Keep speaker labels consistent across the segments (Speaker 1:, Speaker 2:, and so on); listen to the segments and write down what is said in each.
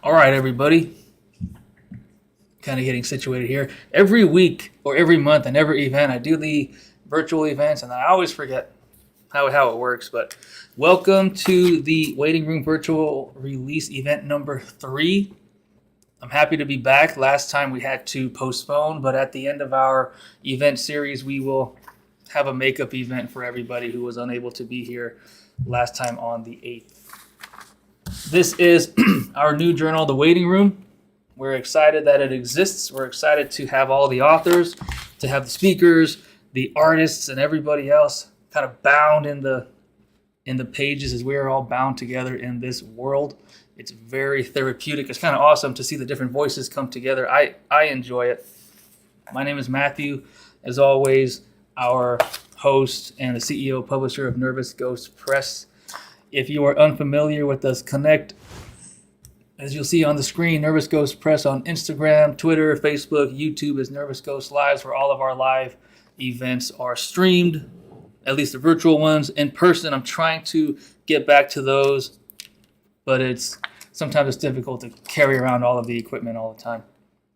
Speaker 1: All right, everybody. Kind of getting situated here. Every week or every month and every event, I do the virtual events, and I always forget how it works. But welcome to the Waiting Room Virtual Release event number 3. I'm happy to be back. Last time we had to postpone, but at the end of our event series, we will have a makeup event for everybody who was unable to be here last time on the 8th. This is our new journal, The Waiting Room. We're excited that it exists. We're excited to have all the authors, to have the speakers, the artists, and everybody else kind of bound in the pages as we are all bound together in this world. It's very therapeutic. It's kind of awesome to see the different voices come together. I enjoy it. My name is Matthew. As always, our host and the CEO publisher of Nervous Ghost Press. If you are unfamiliar with us, connect. As you'll see on the screen, Nervous Ghost Press on Instagram, Twitter, Facebook, YouTube is Nervous Ghost Lives, where all of our live events are streamed, at least the virtual ones. In person, I'm trying to get back to those, but sometimes it's difficult to carry around all of the equipment all the time.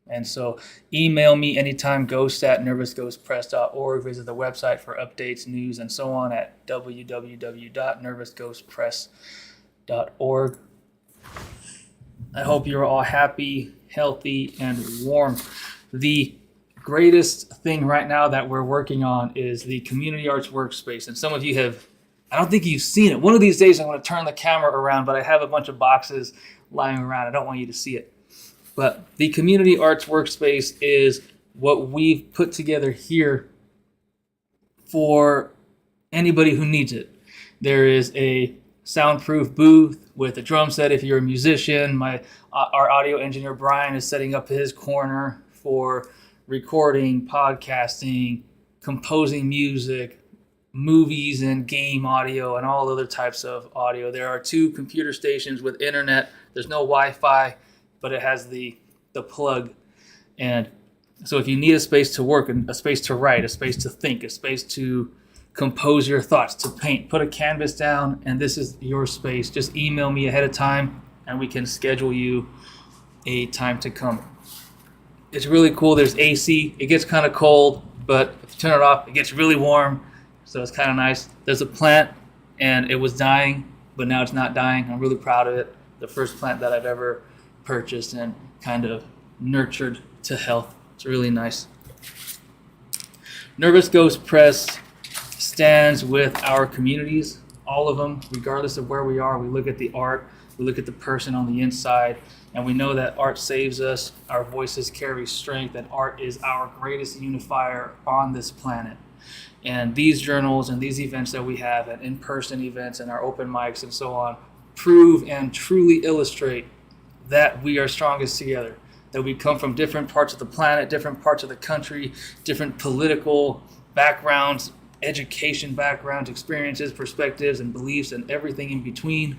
Speaker 1: And so email me anytime, ghost@nervousghostpress.org. Visit the website for updates, news, and so on at www.nervousghostpress.org. I hope you're all happy, healthy, and warm. The greatest thing right now that we're working on is the Community Arts Workspace. And some of you I don't think you've seen it. One of these days I'm going to turn the camera around, but I have a bunch of boxes lying around. I don't want you to see it. But the Community Arts Workspace is what we've put together here for anybody who needs it. There is a soundproof booth with a drum set if you're a musician. Our audio engineer Brian is setting up his corner for recording, podcasting, composing music, movies and game audio, and all other types of audio. There are 2 computer stations with internet. There's no Wi-Fi, but it has the plug. And so if you need a space to work, a space to write, a space to think, a space to compose your thoughts, to paint, put a canvas down, and this is your space. Just email me ahead of time and we can schedule you a time to come. It's really cool. There's AC. It gets kind of cold, but if you turn it off, it gets really warm. So it's kind of nice. There's a plant and it was dying, but now it's not dying. I'm really proud of it. The first plant that I've ever purchased and kind of nurtured to health. It's really nice. Nervous Ghost Press stands with our communities, all of them, regardless of where we are. We look at the art, we look at the person on the inside, and we know that art saves us. Our voices carry strength, and art is our greatest unifier on this planet. And these journals and these events that we have, and in-person events and our open mics and so on, prove and truly illustrate that we are strongest together, that we come from different parts of the planet, different parts of the country, different political backgrounds, education backgrounds, experiences, perspectives, and beliefs, and everything in between.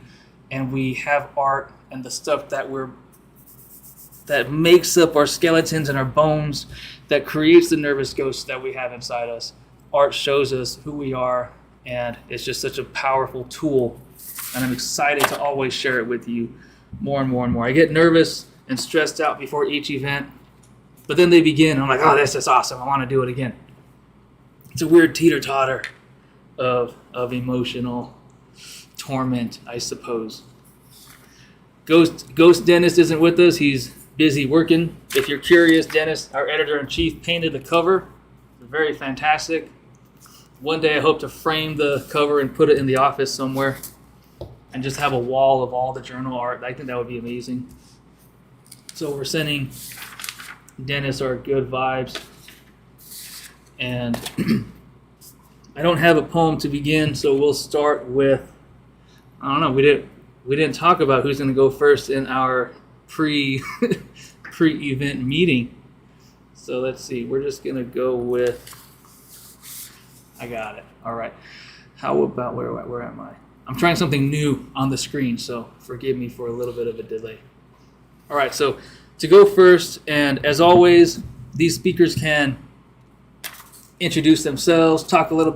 Speaker 1: And we have art and the stuff that makes up our skeletons and our bones, that creates the nervous ghosts that we have inside us. Art shows us who we are, and it's just such a powerful tool. And I'm excited to always share it with you more and more and more. I get nervous and stressed out before each event, but then they begin. I'm like, oh, this is awesome. I want to do it again. It's a weird teeter-totter of emotional torment, I suppose. Ghost Dennis isn't with us. He's busy working. If you're curious, Dennis, our editor-in-chief, painted the cover. It's very fantastic. One day I hope to frame the cover and put it in the office somewhere and just have a wall of all the journal art. I think that would be amazing. So we're sending Dennis our good vibes. And I don't have a poem to begin, so we'll start with, I don't know, we didn't talk about who's going to go first in our pre-event meeting. So let's see, we're just going to go with, I got it. All right. How about, where am I? I'm trying something new on the screen, so forgive me for a little bit of a delay. All right, so to go first, and as always, these speakers can introduce themselves, talk a little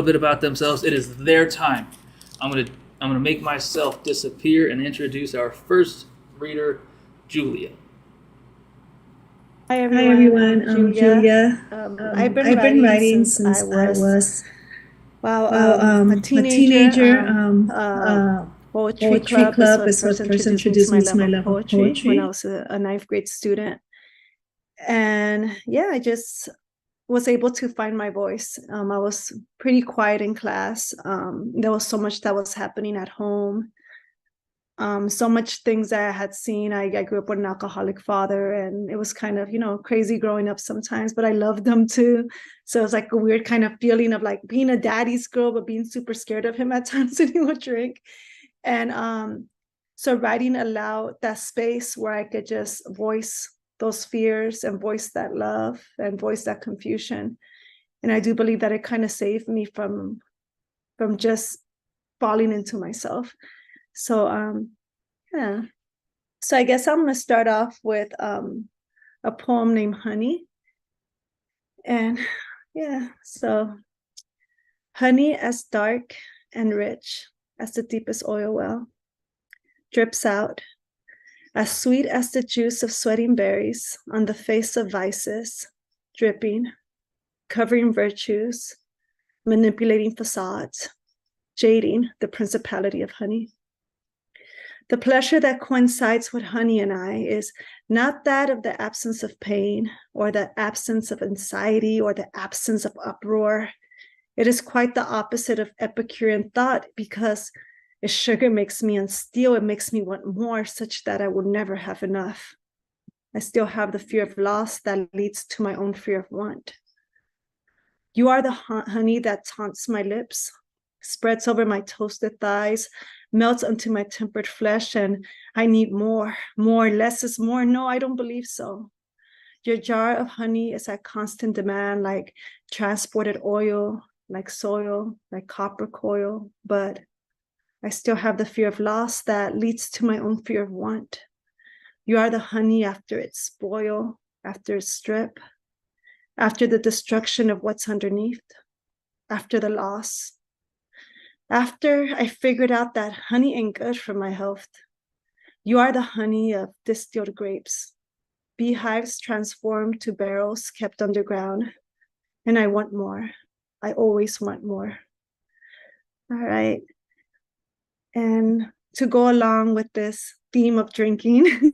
Speaker 1: bit about themselves. It is their time. I'm gonna make myself disappear and introduce our first reader, Julia.
Speaker 2: Hi
Speaker 3: Hi
Speaker 2: everyone,
Speaker 3: everyone,
Speaker 2: Julia.
Speaker 3: Julia.
Speaker 2: I've been
Speaker 3: I've been
Speaker 2: writing
Speaker 3: writing
Speaker 2: since I
Speaker 3: since I
Speaker 2: was,
Speaker 3: was
Speaker 2: well, a
Speaker 3: a
Speaker 2: teenager.
Speaker 3: teenager.
Speaker 2: Poetry
Speaker 3: Poetry
Speaker 2: Club is
Speaker 3: club
Speaker 2: what
Speaker 3: is
Speaker 2: first
Speaker 3: what first
Speaker 2: introduced me to
Speaker 3: introduced
Speaker 2: my
Speaker 3: me to
Speaker 2: love
Speaker 3: my
Speaker 2: of
Speaker 3: love of
Speaker 2: poetry when I
Speaker 3: poetry.
Speaker 2: was a ninth grade student. And yeah, I just was able to find my voice. I was pretty quiet in class. There was so much that was happening at home. So much things that I had seen. I grew up with an alcoholic father, and it was kind of, crazy growing up sometimes, but I loved them too. So it was like a weird kind of feeling of like being a daddy's girl, but being super scared of him at times when he would drink. And so writing allowed that space where I could just voice those fears and voice that love and voice that confusion. And I do believe that it kind of saved me from just falling into myself. So yeah. So I guess I'm gonna start off with a poem named Honey. And yeah, so honey as dark and rich as the deepest oil well drips out, as sweet as the juice of sweating berries on the face of vices, dripping, covering virtues, manipulating facades, jading the principality of honey. The pleasure that coincides with honey and I is not that of the absence of pain or the absence of anxiety or the absence of uproar. It is quite the opposite of Epicurean thought, because if sugar makes me unstill, it makes me want more, such that I will never have enough. I still have the fear of loss that leads to my own fear of want. You are the honey that taunts my lips, spreads over my toasted thighs, melts onto my tempered flesh, and I need more, less is more. No, I don't believe so. Your jar of honey is at constant demand, like transported oil, like soil, like copper coil, but I still have the fear of loss that leads to my own fear of want. You are the honey after its spoil, after its strip, after the destruction of what's underneath, after the loss. After I figured out that honey ain't good for my health. You are the honey of distilled grapes, beehives transformed to barrels kept underground. And I want more. I always want more. All right. And to go along with this theme of drinking,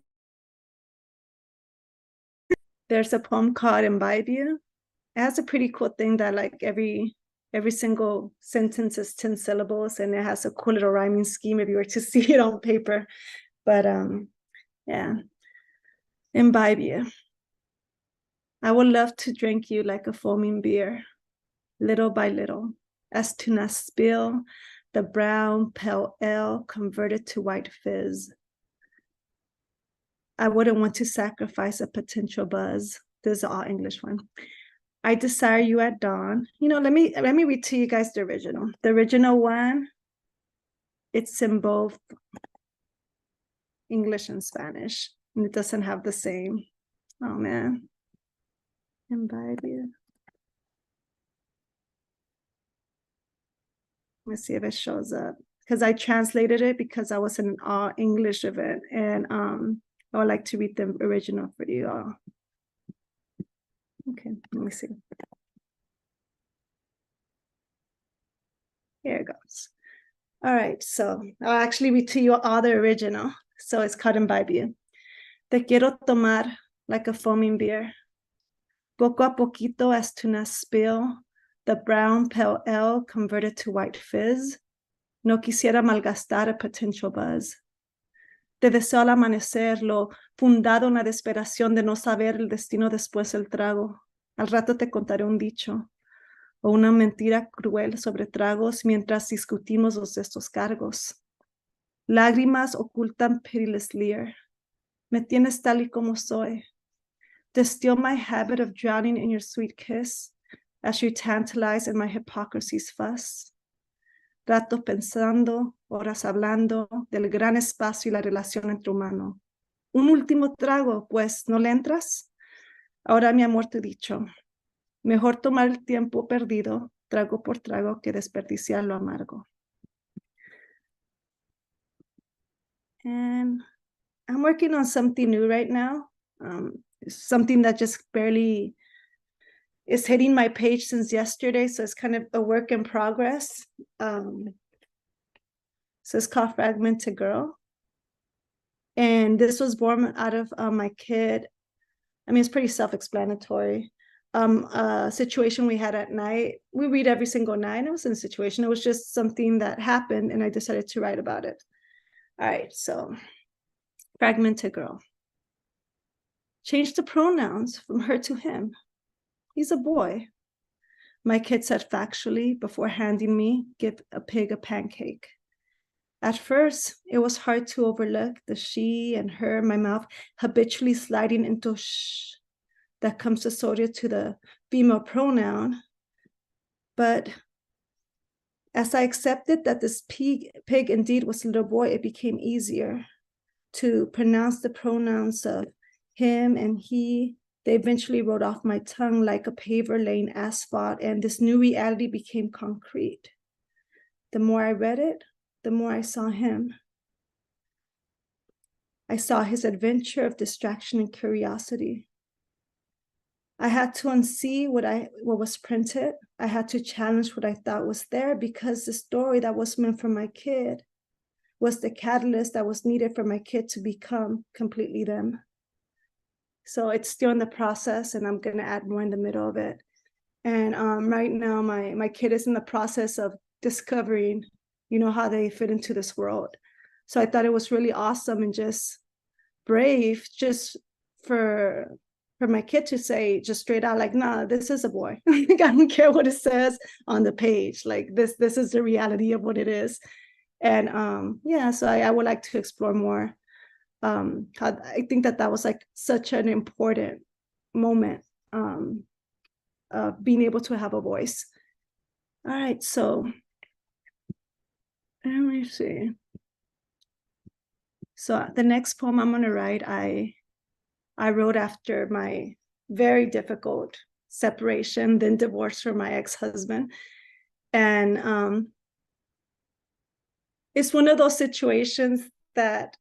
Speaker 2: there's a poem called Imbibe You. It has a pretty cool thing that like every single sentence is 10 syllables, and it has a cool little rhyming scheme if you were to see it on paper. But yeah. Imbibe you. I would love to drink you like a foaming beer, little by little, as to not spill the brown pale ale converted to white fizz. I wouldn't want to sacrifice a potential buzz. This is all English one. I desire you at dawn. Let me read to you guys the original. The original one, it's in both English and Spanish, and it doesn't have the same. Oh man. Imbibe you. Let me see if it shows up, because I translated it because I was in an all English event, and I would like to read the original for you all. Okay, let me see. Here it goes. All right, so I'll actually read to you all the original. So it's called Imbibe You. Te quiero tomar like a foaming beer, poco a poquito as to not spill the brown pale ale converted to white fizz. No quisiera malgastar a potential buzz. Te deseo al amanecer, lo fundado en la desesperación de no saber el destino después del trago. Al rato te contaré un dicho o una mentira cruel sobre tragos mientras discutimos los de estos cargos. Lágrimas ocultan pitiless leer. Me tienes tal y como soy. To still my habit of drowning in your sweet kiss as you tantalize in my hypocrisy's fuss. Rato pensando, horas hablando del gran espacio y la relación entre humanos. Un último trago, pues, ¿no le entras? Ahora, mi amor, te he dicho, mejor tomar el tiempo perdido, trago por trago, que desperdiciar lo amargo. And I'm working on something new right now. Something that just barely is hitting my page since yesterday, so it's kind of a work in progress. So it's called Fragmented Girl. And this was born out of my kid. I mean, it's pretty self-explanatory. A situation we had at night. We read every single night. It wasn't a situation. It was just something that happened, and I decided to write about it. All right, so Fragmented Girl. Change the pronouns from her to him. He's a boy. My kid said factually before handing me Give a Pig a Pancake. At first, it was hard to overlook the she and her, my mouth habitually sliding into shh that comes associated to the female pronoun. But as I accepted that this pig indeed was a little boy, it became easier to pronounce the pronouns of him and he. They eventually rolled off my tongue like a paver laying asphalt, and this new reality became concrete. The more I read it, the more I saw him. I saw his adventure of distraction and curiosity. I had to unsee what was printed. I had to challenge what I thought was there, because the story that was meant for my kid was the catalyst that was needed for my kid to become completely them. So it's still in the process, and I'm going to add more in the middle of it. And right now, my kid is in the process of discovering, how they fit into this world. So I thought it was really awesome and just brave, just for my kid to say just straight out, like, nah, this is a boy. Like, I don't care what it says on the page. Like, this is the reality of what it is. And so I would like to explore more. I think that was like such an important moment, being able to have a voice. All right, so let me see. So the next poem I'm gonna write, I wrote after my very difficult separation, then divorce from my ex-husband. And it's one of those situations that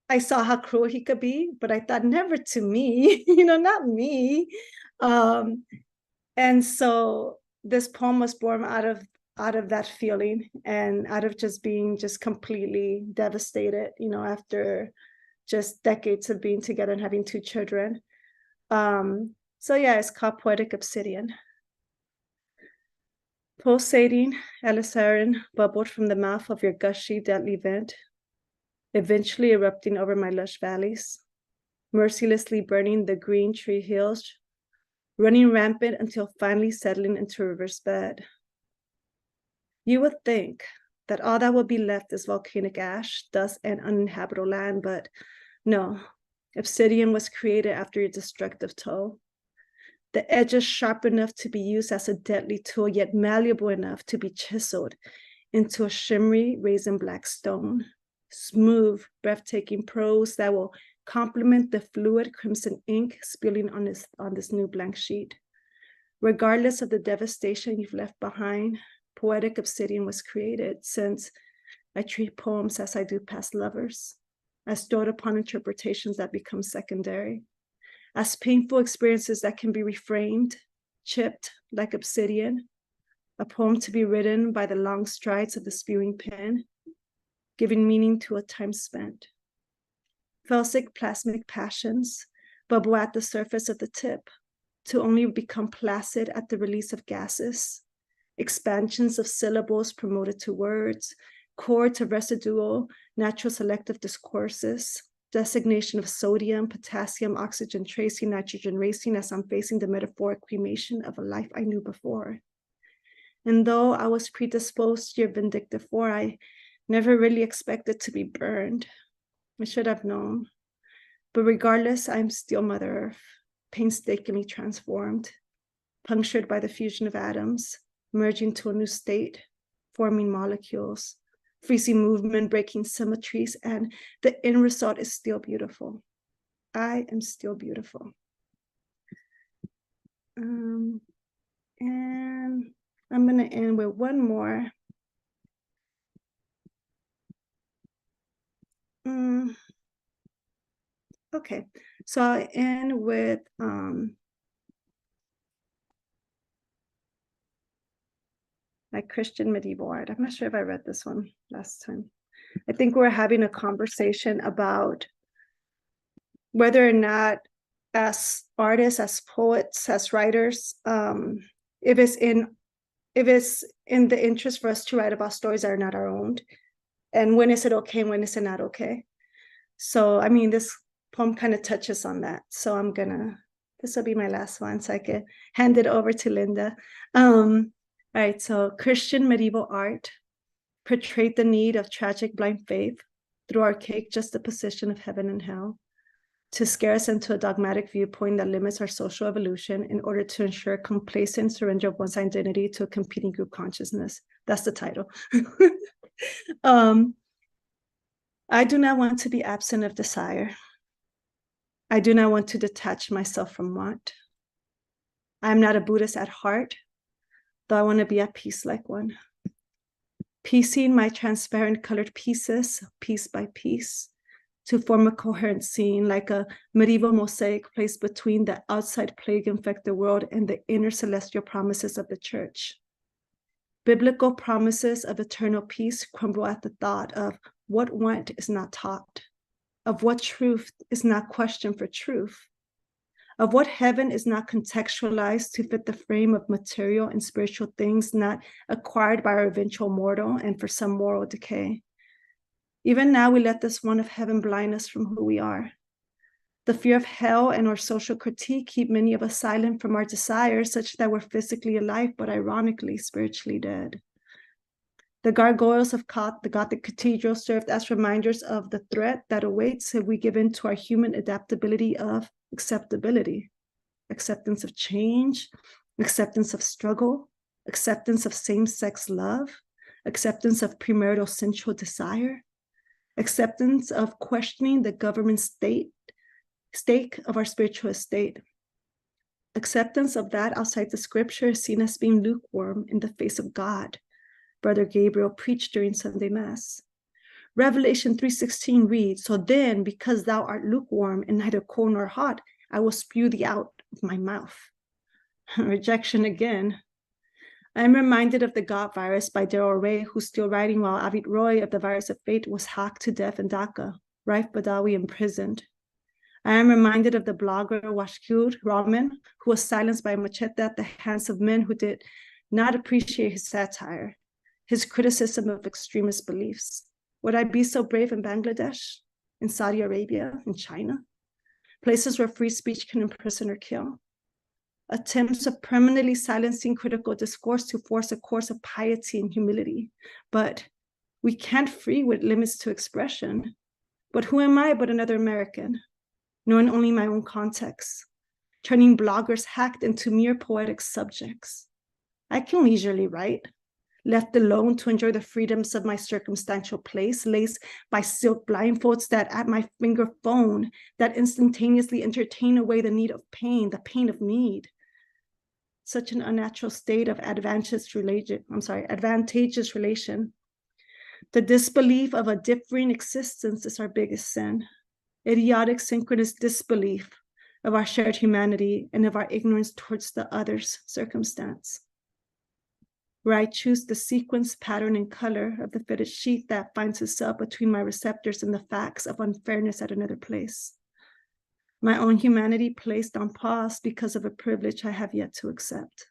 Speaker 2: I saw how cruel he could be, but I thought, never to me, not me. And so this poem was born out of that feeling, and out of just being just completely devastated, after just decades of being together and having 2 children. So yeah, it's called Poetic Obsidian. Pulsating alizarin bubbled from the mouth of your gushy, deadly vent, eventually erupting over my lush valleys, mercilessly burning the green tree hills, running rampant until finally settling into a reverse bed. You would think that all that would be left is volcanic ash, dust, and uninhabitable land, but no. Obsidian was created after your destructive toe. The edges sharp enough to be used as a deadly tool, yet malleable enough to be chiseled into a shimmery raisin black stone. Smooth, breathtaking prose that will complement the fluid crimson ink spilling on this new blank sheet. Regardless of the devastation you've left behind, Poetic Obsidian was created, since I treat poems as I do past lovers, as stored upon interpretations that become secondary, as painful experiences that can be reframed, chipped like obsidian, a poem to be written by the long strides of the spewing pen, giving meaning to a time spent. Felsic plasmic passions bubble at the surface of the tip, to only become placid at the release of gases, expansions of syllables promoted to words, chords of residual, natural selective discourses, designation of sodium, potassium, oxygen tracing, nitrogen racing, as I'm facing the metaphoric cremation of a life I knew before. And though I was predisposed to your vindictive war, I never really expected to be burned. I should have known. But regardless, I'm still Mother Earth, painstakingly transformed, punctured by the fusion of atoms, merging to a new state, forming molecules, freezing movement, breaking symmetries, and the end result is still beautiful. I am still beautiful. And I'm going to end with one more. Okay, so I'll end with my Christian medieval art. I'm not sure if I read this one last time. I think we're having a conversation about whether or not, as artists, as poets, as writers, if it's in the interest for us to write about stories that are not our own, and when is it okay and when is it not okay. So I mean, this poem kind of touches on that. So this will be my last one, so I can hand it over to Linda. All right, so Christian medieval art portrayed the need of tragic blind faith through archaic juxtaposition of heaven and hell to scare us into a dogmatic viewpoint that limits our social evolution in order to ensure complacent surrender of one's identity to a competing group consciousness. That's the title. I do not want to be absent of desire. I do not want to detach myself from want. I am not a Buddhist at heart, though I want to be at peace like one. Piecing my transparent colored pieces, piece by piece, to form a coherent scene like a medieval mosaic placed between the outside plague-infected world and the inner celestial promises of the church. Biblical promises of eternal peace crumble at the thought of what went is not taught, of what truth is not questioned for truth, of what heaven is not contextualized to fit the frame of material and spiritual things not acquired by our eventual mortal and for some moral decay. Even now, we let this one of heaven blind us from who we are. The fear of hell and our social critique keep many of us silent from our desires, such that we're physically alive, but ironically, spiritually dead. The gargoyles of the Gothic cathedral served as reminders of the threat that awaits if we give in to our human adaptability of acceptability, acceptance of change, acceptance of struggle, acceptance of same-sex love, acceptance of premarital sensual desire, acceptance of questioning the government stake of our spiritual estate. Acceptance of that outside the scripture is seen as being lukewarm in the face of God, Brother Gabriel preached during Sunday Mass. Revelation 3:16 reads, "So then, because thou art lukewarm and neither cold nor hot, I will spew thee out of my mouth." Rejection again. I am reminded of The God Virus by Daryl Ray, who's still writing while Avit Roy of The Virus of Fate was hacked to death in Dhaka, Raif Badawi imprisoned. I am reminded of the blogger Washkul Rahman, who was silenced by machete at the hands of men who did not appreciate his satire, his criticism of extremist beliefs. Would I be so brave in Bangladesh, in Saudi Arabia, in China? Places where free speech can imprison or kill. Attempts of permanently silencing critical discourse to force a course of piety and humility. But we can't free with limits to expression. But who am I but another American, knowing only my own context, turning bloggers hacked into mere poetic subjects? I can leisurely write, left alone to enjoy the freedoms of my circumstantial place, laced by silk blindfolds that at my finger phone, that instantaneously entertain away the need of pain, the pain of need. Such an unnatural state of advantageous relation. The disbelief of a differing existence is our biggest sin. Idiotic synchronous disbelief of our shared humanity and of our ignorance towards the other's circumstance. Where I choose the sequence, pattern, and color of the fitted sheet that finds itself between my receptors and the facts of unfairness at another place. My own humanity placed on pause because of a privilege I have yet to accept.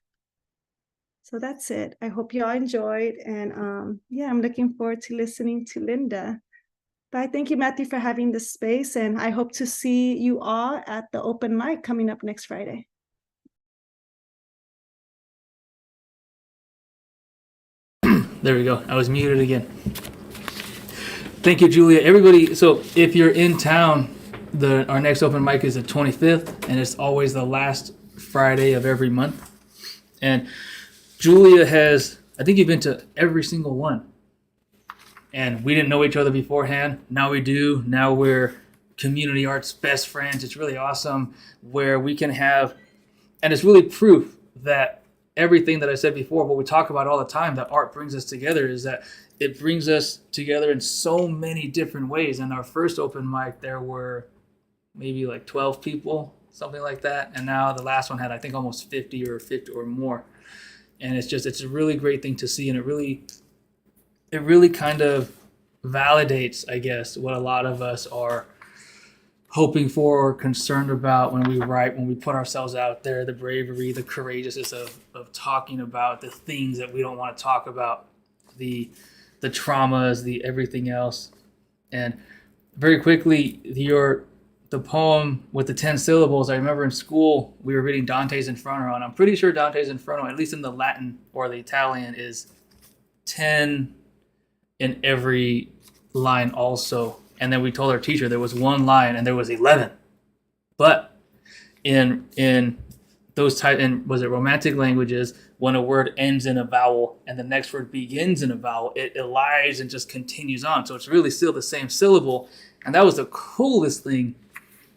Speaker 2: So that's it. I hope you all enjoyed. And I'm looking forward to listening to Linda. But I thank you, Matthew, for having this space. And I hope to see you all at the open mic coming up next Friday.
Speaker 1: There we go. I was muted again. Thank you, Julia. Everybody, so if you're in town, our next open mic is the 25th, and it's always the last Friday of every month. And Julia I think you've been to every single one. And we didn't know each other beforehand. Now we do. Now we're community arts best friends. It's really awesome where we can have, and it's really proof that everything that I said before, what we talk about all the time, that art brings us together, is that it brings us together in so many different ways. In our first open mic, there were maybe like 12 people, something like that. And now the last one had, I think, almost 50 or more. And it's a really great thing to see. And it really kind of validates, I guess, what a lot of us are hoping for or concerned about when we write, when we put ourselves out there, the bravery, the courageousness of talking about the things that we don't want to talk about, the traumas, the everything else. And very quickly, the poem with the 10 syllables, I remember in school we were reading Dante's Inferno, and I'm pretty sure Dante's Inferno, at least in the Latin or the Italian, is 10 in every line also. And then we told our teacher there was one line and there was 11. But in those type in was it romantic languages, when a word ends in a vowel and the next word begins in a vowel, it elides and just continues on. So it's really still the same syllable. And that was the coolest thing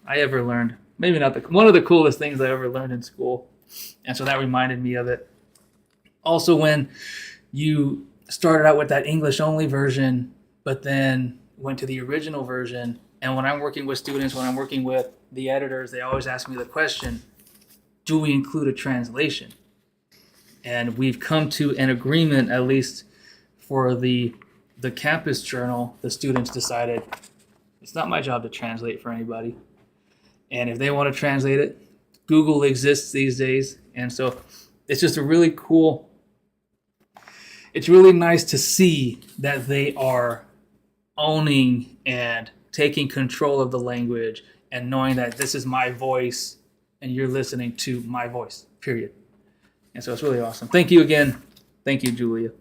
Speaker 1: I ever learned. Maybe not one of the coolest things I ever learned in school. And so that reminded me of it. Also, when you started out with that English only version, but then went to the original version. And when I'm working with students, when I'm working with the editors, they always ask me the question, do we include a translation? And we've come to an agreement, at least for the campus journal. The students decided it's not my job to translate for anybody. And if they want to translate it, Google exists these days. And so it's just a really cool, it's really nice to see that they are owning and taking control of the language and knowing that this is my voice and you're listening to my voice, period. And so it's really awesome. Thank you again. Thank you, Julia.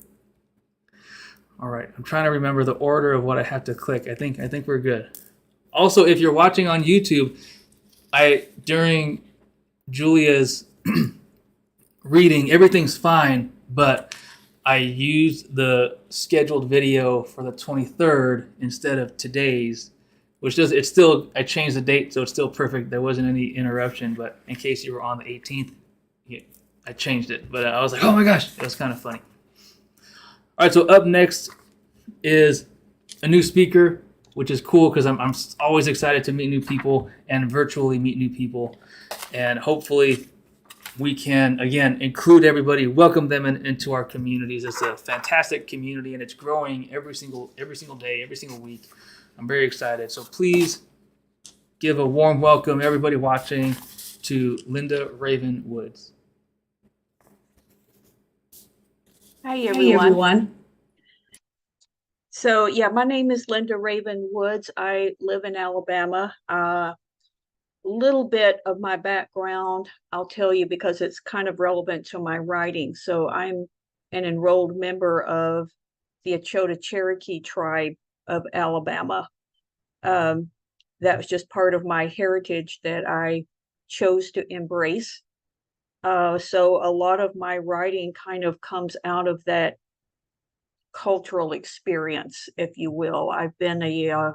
Speaker 1: All right, I'm trying to remember the order of what I have to click. I think we're good. Also, if you're watching on YouTube, during Julia's reading, everything's fine, but I used the scheduled video for the 23rd instead of today's, which does, it's still, I changed the date, so it's still perfect. There wasn't any interruption, but in case you were on the 18th, I changed it. But I was like, oh my gosh, it was kind of funny. All right, so up next is a new speaker, which is cool because I'm always excited to meet new people and virtually meet new people. And hopefully we can, again, include everybody, welcome them into our communities. It's a fantastic community and it's growing every single day, every single week. I'm very excited. So please give a warm welcome, everybody watching, to Linda Raven Woods.
Speaker 3: Hi, everyone. So, yeah, my name is Linda Raven Woods. I live in Alabama. Little bit of my background, I'll tell you, because it's kind of relevant to my writing. So I'm an enrolled member of the Achota Cherokee tribe of Alabama. That was just part of my heritage that I chose to embrace. So a lot of my writing kind of comes out of that cultural experience, if you will. I've been a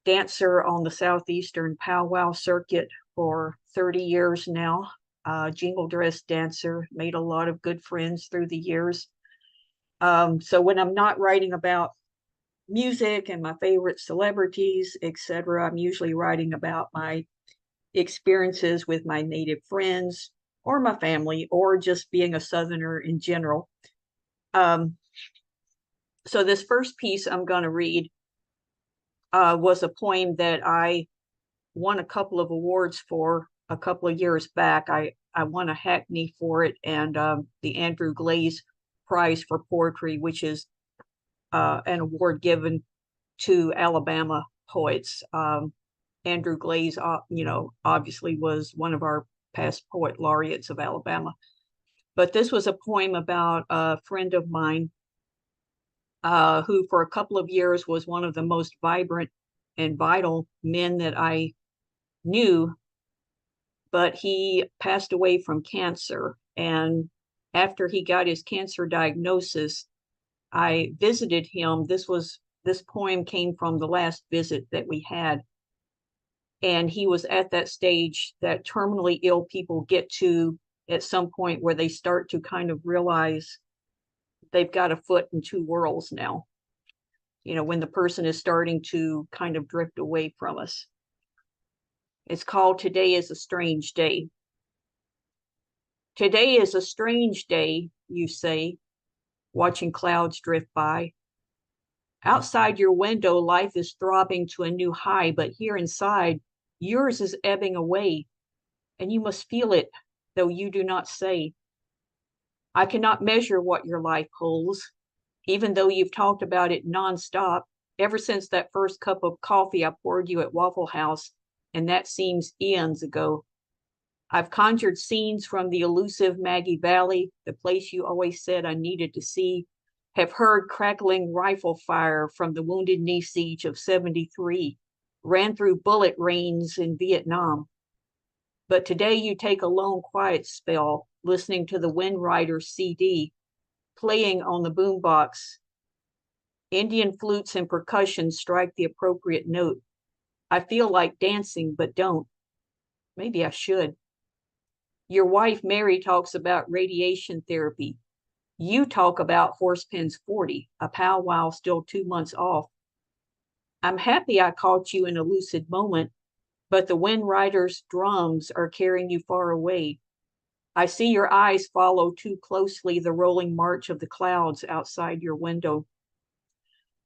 Speaker 3: dancer on the Southeastern powwow circuit for 30 years now. Jingle dress dancer, made a lot of good friends through the years. So when I'm not writing about music and my favorite celebrities, etc., I'm usually writing about my experiences with my native friends or my family, or just being a Southerner in general. So this first piece I'm going to read was a poem that I won a couple of awards for a couple of years back. I won a Hackney for it, and the Andrew Glaze Prize for Poetry, which is an award given to Alabama poets. Andrew Glaze, obviously was one of our past poet laureates of Alabama. But this was a poem about a friend of mine who for a couple of years was one of the most vibrant and vital men that I knew, but he passed away from cancer. And after he got his cancer diagnosis, I visited him. This poem came from the last visit that we had. And he was at that stage that terminally ill people get to at some point where they start to kind of realize they've got a foot in two worlds now. When the person is starting to kind of drift away from us. It's called Today is a Strange Day. Today is a strange day, you say, watching clouds drift by. Outside your window, life is throbbing to a new high, but here inside, yours is ebbing away, and you must feel it, though you do not say. I cannot measure what your life holds, even though you've talked about it nonstop ever since that first cup of coffee I poured you at Waffle House, and that seems eons ago. I've conjured scenes from the elusive Maggie Valley, the place you always said I needed to see, have heard crackling rifle fire from the Wounded Knee siege of 73, ran through bullet rains in Vietnam. But today you take a lone quiet spell, listening to the Wind Rider CD, playing on the boombox. Indian flutes and percussion strike the appropriate note. I feel like dancing, but don't. Maybe I should. Your wife, Mary, talks about radiation therapy. You talk about Horsepens 40, a powwow still 2 months off. I'm happy I caught you in a lucid moment, but the Wind Rider's drums are carrying you far away. I see your eyes follow too closely the rolling march of the clouds outside your window.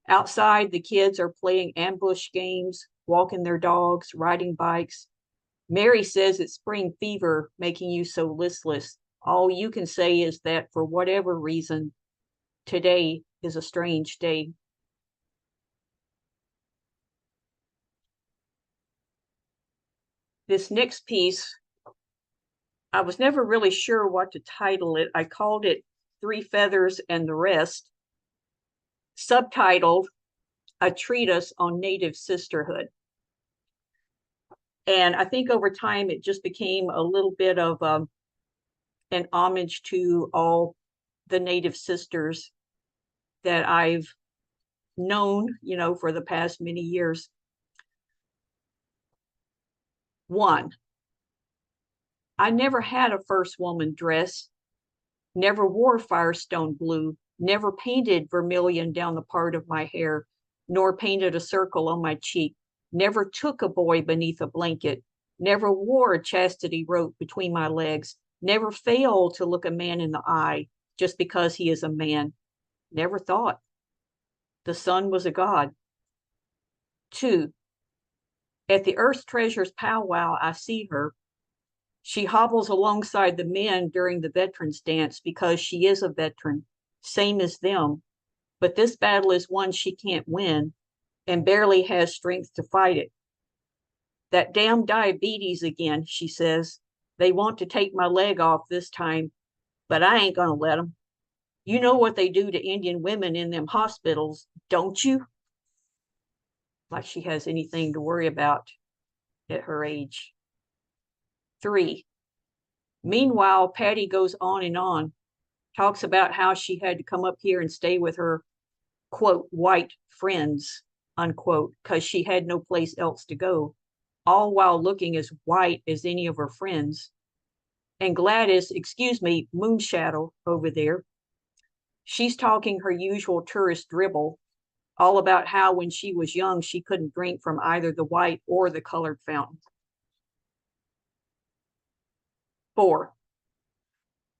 Speaker 3: Outside, the kids are playing ambush games, walking their dogs, riding bikes. Mary says it's spring fever making you so listless. All you can say is that for whatever reason, today is a strange day. This next piece, I was never really sure what to title it. I called it Three Feathers and the Rest, subtitled A Treatise on Native Sisterhood. And I think over time, it just became a little bit of an homage to all the Native sisters that I've known, for the past many years. 1, I never had a first woman dress, never wore Firestone blue, never painted vermilion down the part of my hair, nor painted a circle on my cheek, never took a boy beneath a blanket, never wore a chastity rope between my legs, never failed to look a man in the eye just because he is a man, never thought. The sun was a god. 2, at the Earth Treasures powwow, I see her. She hobbles alongside the men during the veterans dance because she is a veteran, same as them. But this battle is one she can't win and barely has strength to fight it. That damn diabetes again, she says. They want to take my leg off this time, but I ain't gonna let them. You know what they do to Indian women in them hospitals, don't you? Like she has anything to worry about at her age. 3, meanwhile, Patty goes on, talks about how she had to come up here and stay with her, quote, white friends, unquote, because she had no place else to go, all while looking as white as any of her friends. And Gladys, Moonshadow over there, she's talking her usual tourist dribble, all about how when she was young, she couldn't drink from either the white or the colored fountain. 4,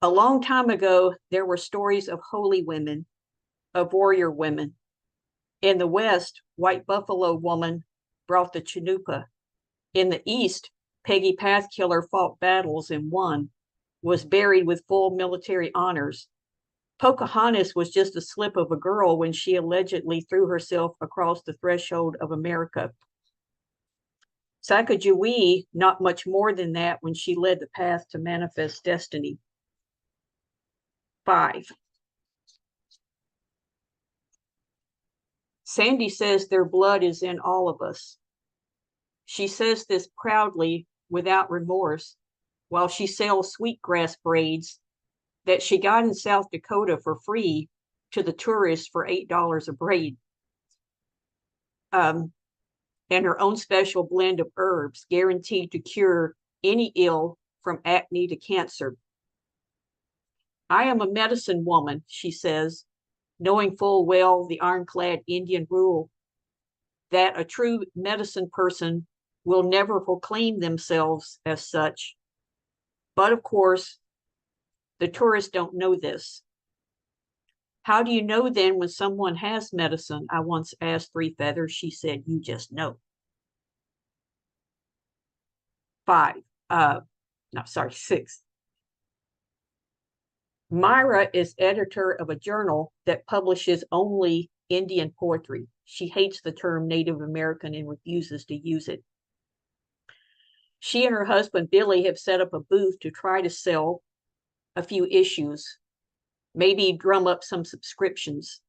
Speaker 3: a long time ago, there were stories of holy women, of warrior women. In the West, White Buffalo Woman brought the Chinoopa. In the East, Peggy Pathkiller fought battles and won, was buried with full military honors. Pocahontas was just a slip of a girl when she allegedly threw herself across the threshold of America. Sacagawea, not much more than that when she led the path to manifest destiny. 5, Sandy says their blood is in all of us. She says this proudly, without remorse, while she sells sweetgrass braids that she got in South Dakota for free to the tourists for $8 a braid. And her own special blend of herbs guaranteed to cure any ill from acne to cancer. I am a medicine woman, she says, knowing full well the ironclad Indian rule that a true medicine person will never proclaim themselves as such. But of course, the tourists don't know this. How do you know then when someone has medicine? I once asked Three Feathers. She said, you just know. 6. Myra is editor of a journal that publishes only Indian poetry. She hates the term Native American and refuses to use it. She and her husband, Billy, have set up a booth to try to sell a few issues, maybe drum up some subscriptions.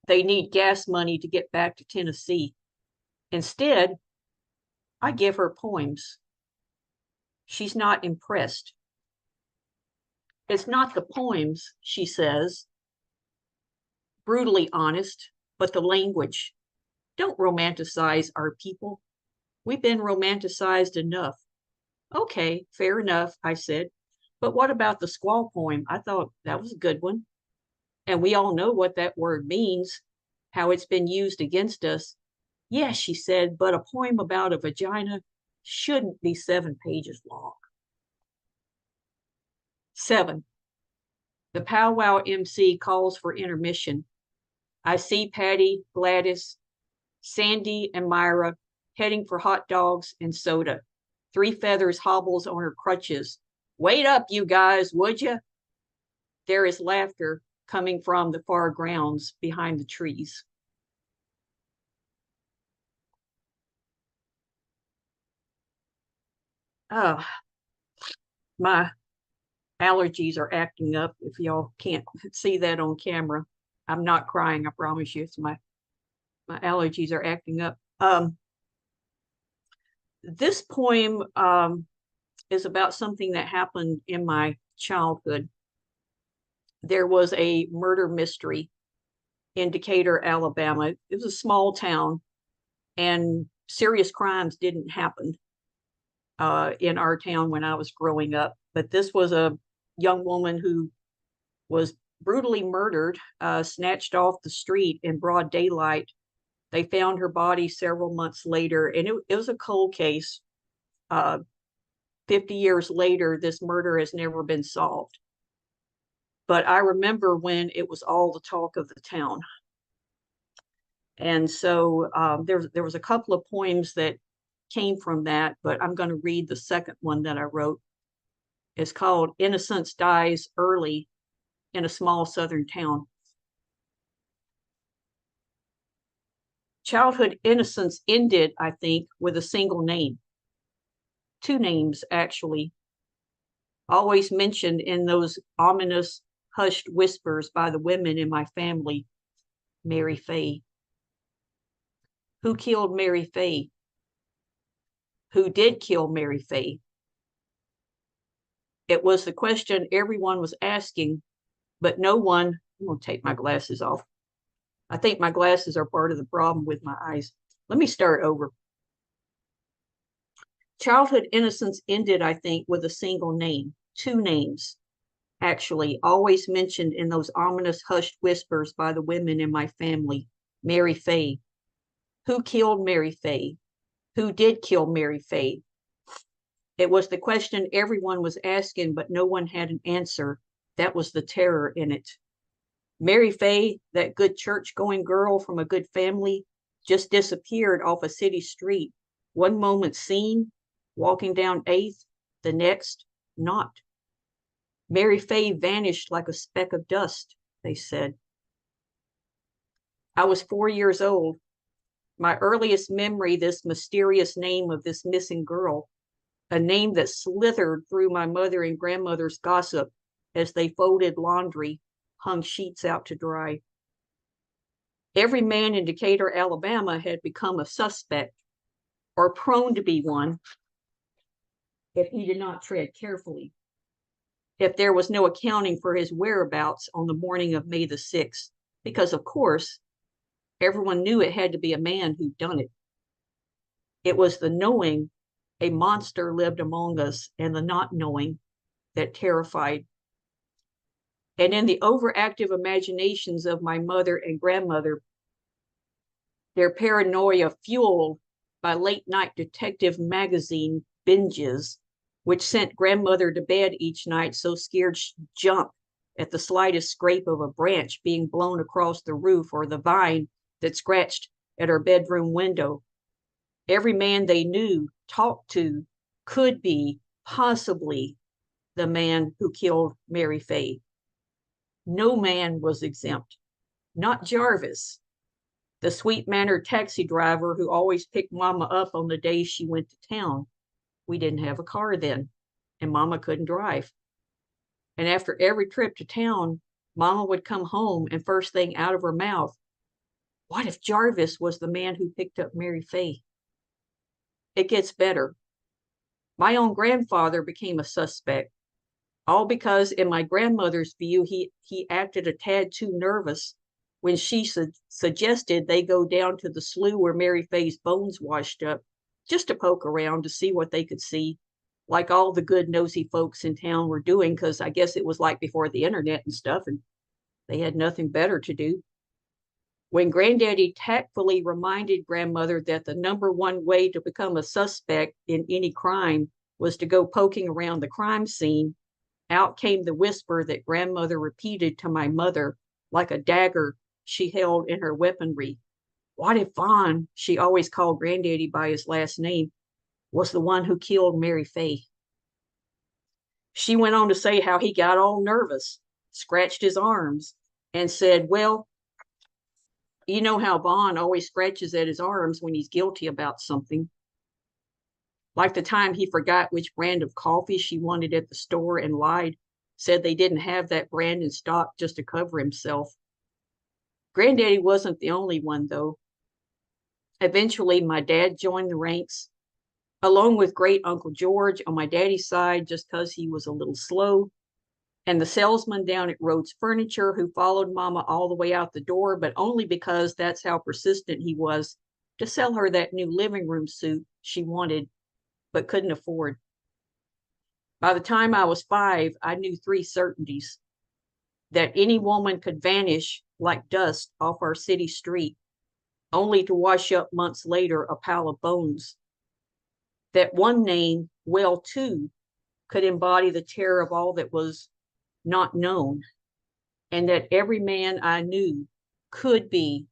Speaker 3: They need gas money to get back to Tennessee. Instead, I give her poems. She's not impressed. It's not the poems, she says, brutally honest, but the language. Don't romanticize our people. We've been romanticized enough. Okay, fair enough, I said. But what about the squaw poem? I thought that was a good one. And we all know what that word means, how it's been used against us. Yes, she said, but a poem about a vagina shouldn't be 7 pages long. 7. The powwow MC calls for intermission. I see Patty, Gladys, Sandy, and Myra heading for hot dogs and soda. Three Feathers hobbles on her crutches. Wait up, you guys, would you? There is laughter coming from the far grounds behind the trees. Oh, my allergies are acting up. If y'all can't see that on camera, I'm not crying, I promise you. It's my allergies are acting up. This poem is about something that happened in my childhood. There was a murder mystery in Decatur, Alabama. It was a small town, and serious crimes didn't happen in our town when I was growing up. But this was a young woman who was brutally murdered, snatched off the street in broad daylight. They found her body several months later, and it was a cold case. 50 years later, this murder has never been solved. But I remember when it was all the talk of the town. And so there was a couple of poems that came from that, but I'm going to read the second one that I wrote. It's called Innocence Dies Early in a Small Southern Town. Childhood innocence ended, I think, with a single name. 2 names, actually, always mentioned in those ominous hushed whispers by the women in my family. Mary Fay. Who killed Mary Fay? Who did kill Mary Fay? It was the question everyone was asking, but no one, I'm going to take my glasses off. I think my glasses are part of the problem with my eyes. Let me start over. Childhood innocence ended, I think, with a single name. 2 names, actually, always mentioned in those ominous hushed whispers by the women in my family. Mary Fay. Who killed Mary Fay? Who did kill Mary Fay? It was the question everyone was asking, but no one had an answer. That was the terror in it. Mary Fay, that good church-going girl from a good family, just disappeared off a city street. One moment seen, walking down 8th, the next, not. Mary Fay vanished like a speck of dust, they said. I was 4 years old. My earliest memory, this mysterious name of this missing girl, a name that slithered through my mother and grandmother's gossip as they folded laundry, hung sheets out to dry. Every man in Decatur, Alabama had become a suspect, or prone to be one, if he did not tread carefully. If there was no accounting for his whereabouts on the morning of May the 6th, because of course, everyone knew it had to be a man who'd done it. It was the knowing a monster lived among us and the not knowing that terrified. And in the overactive imaginations of my mother and grandmother, their paranoia fueled by late night detective magazine binges, which sent grandmother to bed each night so scared she'd jump at the slightest scrape of a branch being blown across the roof or the vine that scratched at her bedroom window. Every man they knew, talked to, could be possibly the man who killed Mary Faye. No man was exempt, not Jarvis, the sweet-mannered taxi driver who always picked Mama up on the days she went to town. We didn't have a car then, and Mama couldn't drive. And after every trip to town, Mama would come home and first thing out of her mouth, what if Jarvis was the man who picked up Mary Faye? It gets better. My own grandfather became a suspect, all because in my grandmother's view, he acted a tad too nervous when she suggested they go down to the slough where Mary Faye's bones washed up, just to poke around to see what they could see, like all the good nosy folks in town were doing, because I guess it was like before the internet and stuff, and they had nothing better to do. When Granddaddy tactfully reminded grandmother that the number one way to become a suspect in any crime was to go poking around the crime scene, out came the whisper that grandmother repeated to my mother like a dagger she held in her weaponry. What if Vaughn, she always called Granddaddy by his last name, was the one who killed Mary Faye? She went on to say how he got all nervous, scratched his arms, and said, well, you know how Vaughn always scratches at his arms when he's guilty about something. Like the time he forgot which brand of coffee she wanted at the store and lied, said they didn't have that brand in stock just to cover himself. Granddaddy wasn't the only one, though. Eventually, my dad joined the ranks, along with great Uncle George on my daddy's side, just because he was a little slow, and the salesman down at Rhodes Furniture who followed Mama all the way out the door, but only because that's how persistent he was to sell her that new living room suit she wanted but couldn't afford. By the time I was 5, I knew 3 certainties: that any woman could vanish like dust off our city street, only to wash up months later a pile of bones; that one name, well, 2, could embody the terror of all that was not known; and that every man I knew could be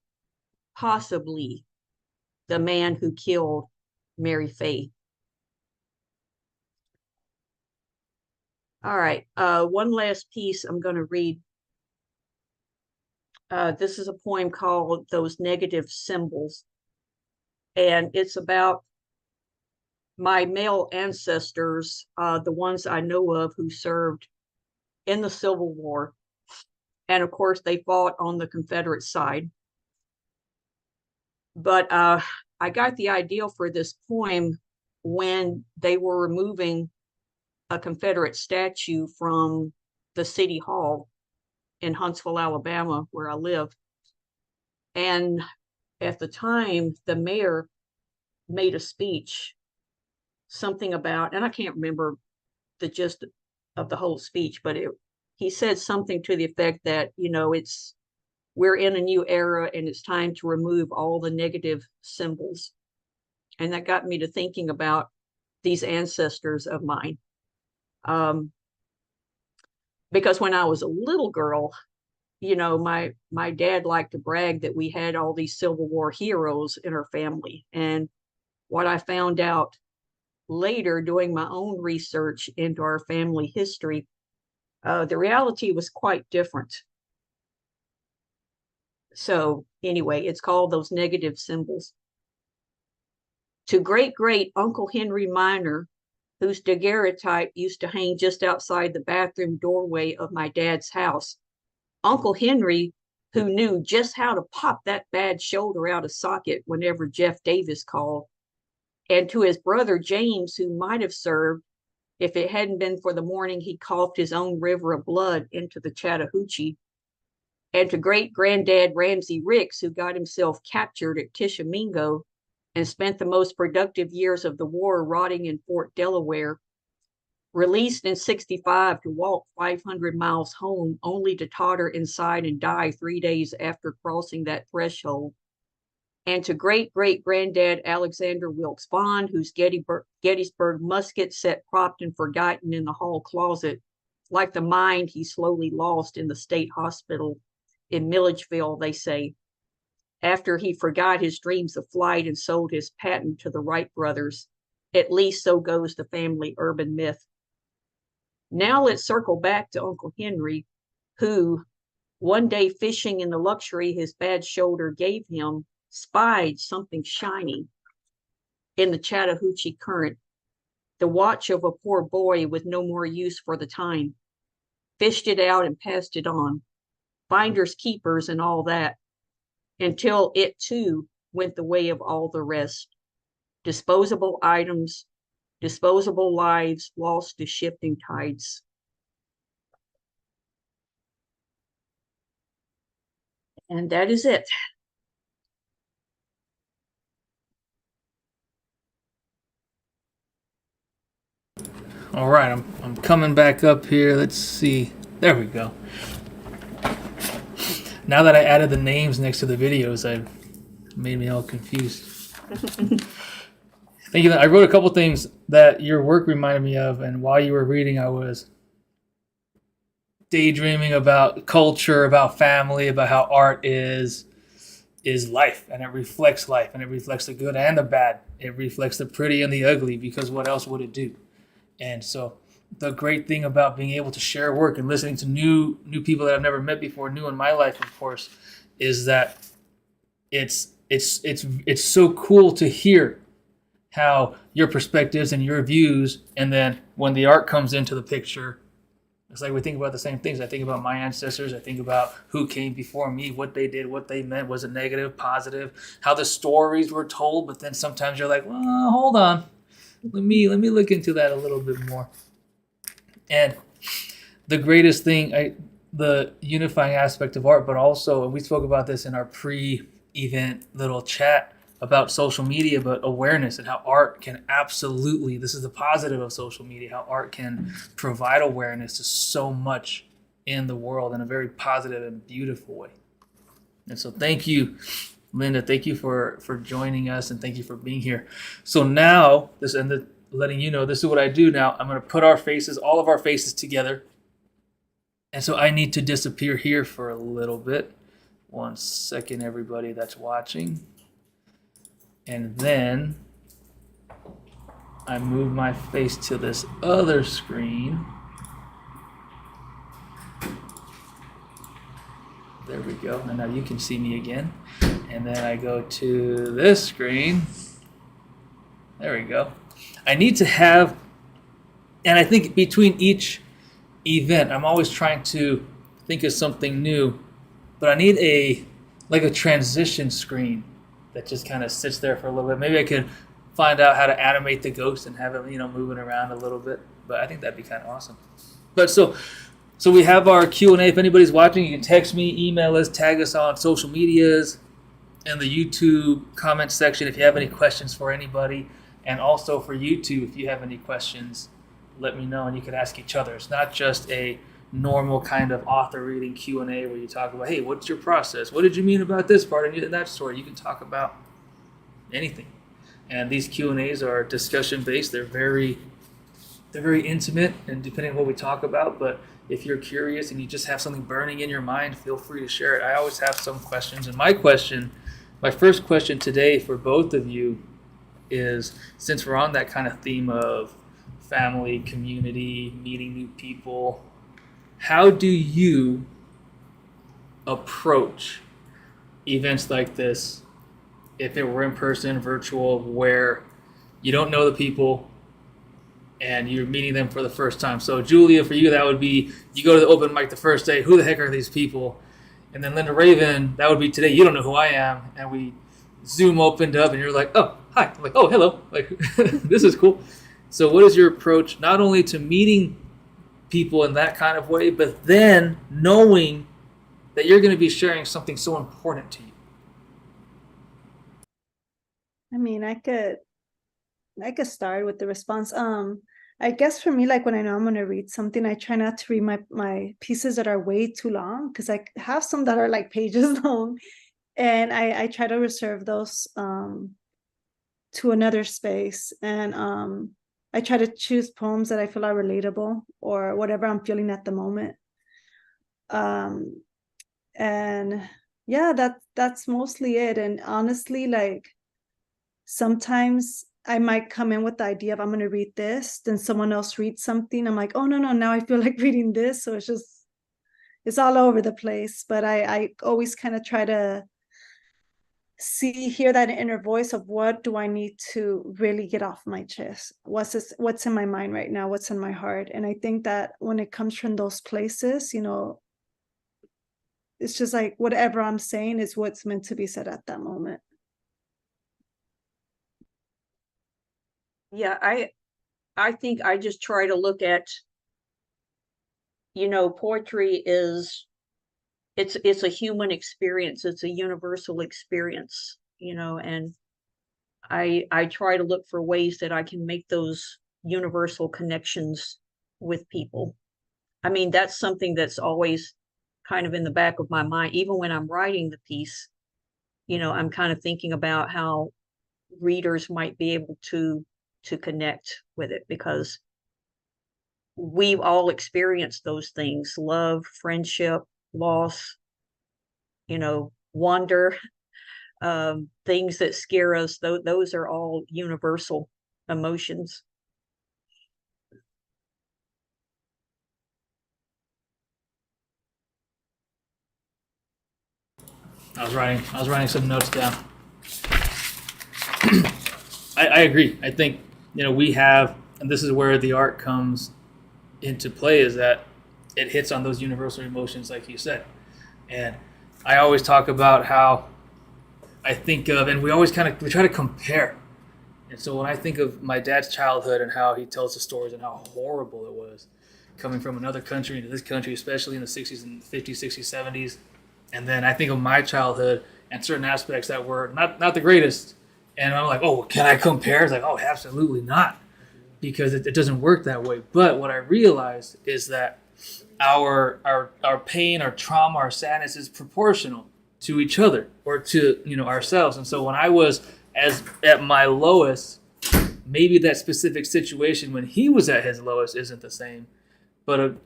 Speaker 3: possibly the man who killed Mary Faye. All right, one last piece I'm going to read. This is a poem called Those Negative Symbols, and it's about my male ancestors, the ones I know of who served in the Civil War. And of course, they fought on the Confederate side. But I got the idea for this poem when they were removing a Confederate statue from the City Hall in Huntsville, Alabama, where I live. And at the time, the mayor made a speech, something about, and I can't remember the gist of the whole speech, but he said something to the effect that, you know, we're in a new era and it's time to remove all the negative symbols. And that got me to thinking about these ancestors of mine. Because when I was a little girl, you know, my dad liked to brag that we had all these Civil War heroes in our family. And what I found out later doing my own research into our family history, the reality was quite different. So anyway, it's called Those Negative Symbols. To great Uncle Henry Minor, whose daguerreotype used to hang just outside the bathroom doorway of my dad's house. Uncle Henry, who knew just how to pop that bad shoulder out of socket whenever Jeff Davis called. And to his brother James, who might have served if it hadn't been for the morning he coughed his own river of blood into the Chattahoochee. And to great-granddad Ramsey Ricks, who got himself captured at Tishomingo and spent the most productive years of the war rotting in Fort Delaware, released in 1965 to walk 500 miles home, only to totter inside and die 3 days after crossing that threshold. and to great-great-granddad Alexander Wilkes Bond, whose Gettysburg musket sat propped and forgotten in the hall closet, like the mind he slowly lost in the state hospital in Milledgeville, they say, after he forgot his dreams of flight and sold his patent to the Wright brothers. At least so goes the family urban myth. Now let's circle back to Uncle Henry, who, one day fishing in the luxury his bad shoulder gave him, spied something shiny in the Chattahoochee Current, the watch of a poor boy with no more use for the time, fished it out and passed it on, finders keepers and all that, until it too went the way of all the rest. Disposable items, disposable lives lost to shifting tides. And that is it.
Speaker 1: All right, I'm coming back up here. Let's see. There we go. Now that I added the names next to the videos, I made me all confused. Thank you. I wrote a couple things that your work reminded me of, and while you were reading, I was daydreaming about culture, about family, about how art is life, and it reflects life, and it reflects the good and the bad. It reflects the pretty and the ugly, because what else would it do? And so the great thing about being able to share work and listening to new people that I've never met before, new in my life, of course, is that it's so cool to hear how your perspectives and your views, and then when the art comes into the picture, it's like we think about the same things. I think about my ancestors. I think about who came before me, what they did, what they meant. Was it negative, positive? How the stories were told. But then sometimes you're like, well, hold on. Let me look into that a little bit more. And the greatest thing, the unifying aspect of art, but also, and we spoke about this in our pre-event little chat about social media, but awareness and how art can absolutely, this is the positive of social media, how art can provide awareness to so much in the world in a very positive and beautiful way. And so thank you, Linda. Thank you for joining us, and thank you for being here. So now, letting you know, this is what I do now. I'm going to put all of our faces together. And so I need to disappear here for a little bit. 1 second, everybody that's watching. And then I move my face to this other screen. There we go. And now you can see me again. And then I go to this screen. There we go. I need to have, and I think between each event, I'm always trying to think of something new, but I need a transition screen that just kind of sits there for a little bit. Maybe I could find out how to animate the ghost and have it, moving around a little bit. But I think that'd be kind of awesome. But so we have our Q&A. If anybody's watching, you can text me, email us, tag us on social medias, in the YouTube comment section if you have any questions for anybody. And also for YouTube, if you have any questions, let me know, and you can ask each other. It's not just a normal kind of author reading Q&A where you talk about, hey, what's your process? What did you mean about this part and that story? You can talk about anything. And these Q&As are discussion based. They're very intimate, and depending on what we talk about. But if you're curious and you just have something burning in your mind, feel free to share it. I always have some questions. And my first question today for both of you is, since we're on that kind of theme of family, community, meeting new people, how do you approach events like this, if it were in person, virtual, where you don't know the people and you're meeting them for the first time? So Julia, for you, that would be, you go to the open mic the first day, who the heck are these people? And then Linda Raven, that would be today, you don't know who I am, and we Zoom opened up and you're like, oh, hi. I'm like, oh, hello. Like, this is cool. So what is your approach, not only to meeting people in that kind of way, but then knowing that you're going to be sharing something so important to you?
Speaker 2: I mean, I could start with the response. I guess for me, like when I know I'm going to read something, I try not to read my pieces that are way too long, because I have some that are like pages long. and I try to reserve those to another space, and I try to choose poems that I feel are relatable or whatever I'm feeling at the moment. um and yeah, that's mostly it. And honestly, like, sometimes I might come in with the idea of I'm going to read this, then someone else reads something, I'm like, oh no, now I feel like reading this. So it's all over the place. But I always kind of try to hear that inner voice of what do I need to really get off my chest, what's in my mind right now, what's in my heart. And I think that when it comes from those places, it's just like whatever I'm saying is what's meant to be said at that moment.
Speaker 3: Yeah, I think I just try to look at, poetry is, it's a human experience, it's a universal experience, and I try to look for ways that I can make those universal connections with people. I mean, that's something that's always kind of in the back of my mind, even when I'm writing the piece. I'm kind of thinking about how readers might be able to connect with it, because we've all experienced those things: love, friendship, loss, wonder, things that scare us. Those are all universal emotions.
Speaker 1: I was writing some notes down. I agree. I think, we have, and this is where the art comes into play, is that it hits on those universal emotions, like you said. And I always talk about how I think of, and we always we try to compare. And so when I think of my dad's childhood and how he tells the stories and how horrible it was coming from another country into this country, especially in the 60s and 50s, 60s, 70s. And then I think of my childhood and certain aspects that were not the greatest. And I'm like, oh, can I compare? It's like, oh, absolutely not, because it doesn't work that way. But what I realized is that our pain, our trauma, our sadness is proportional to each other or to ourselves. And so when I was as at my lowest, maybe that specific situation when he was at his lowest isn't the same. But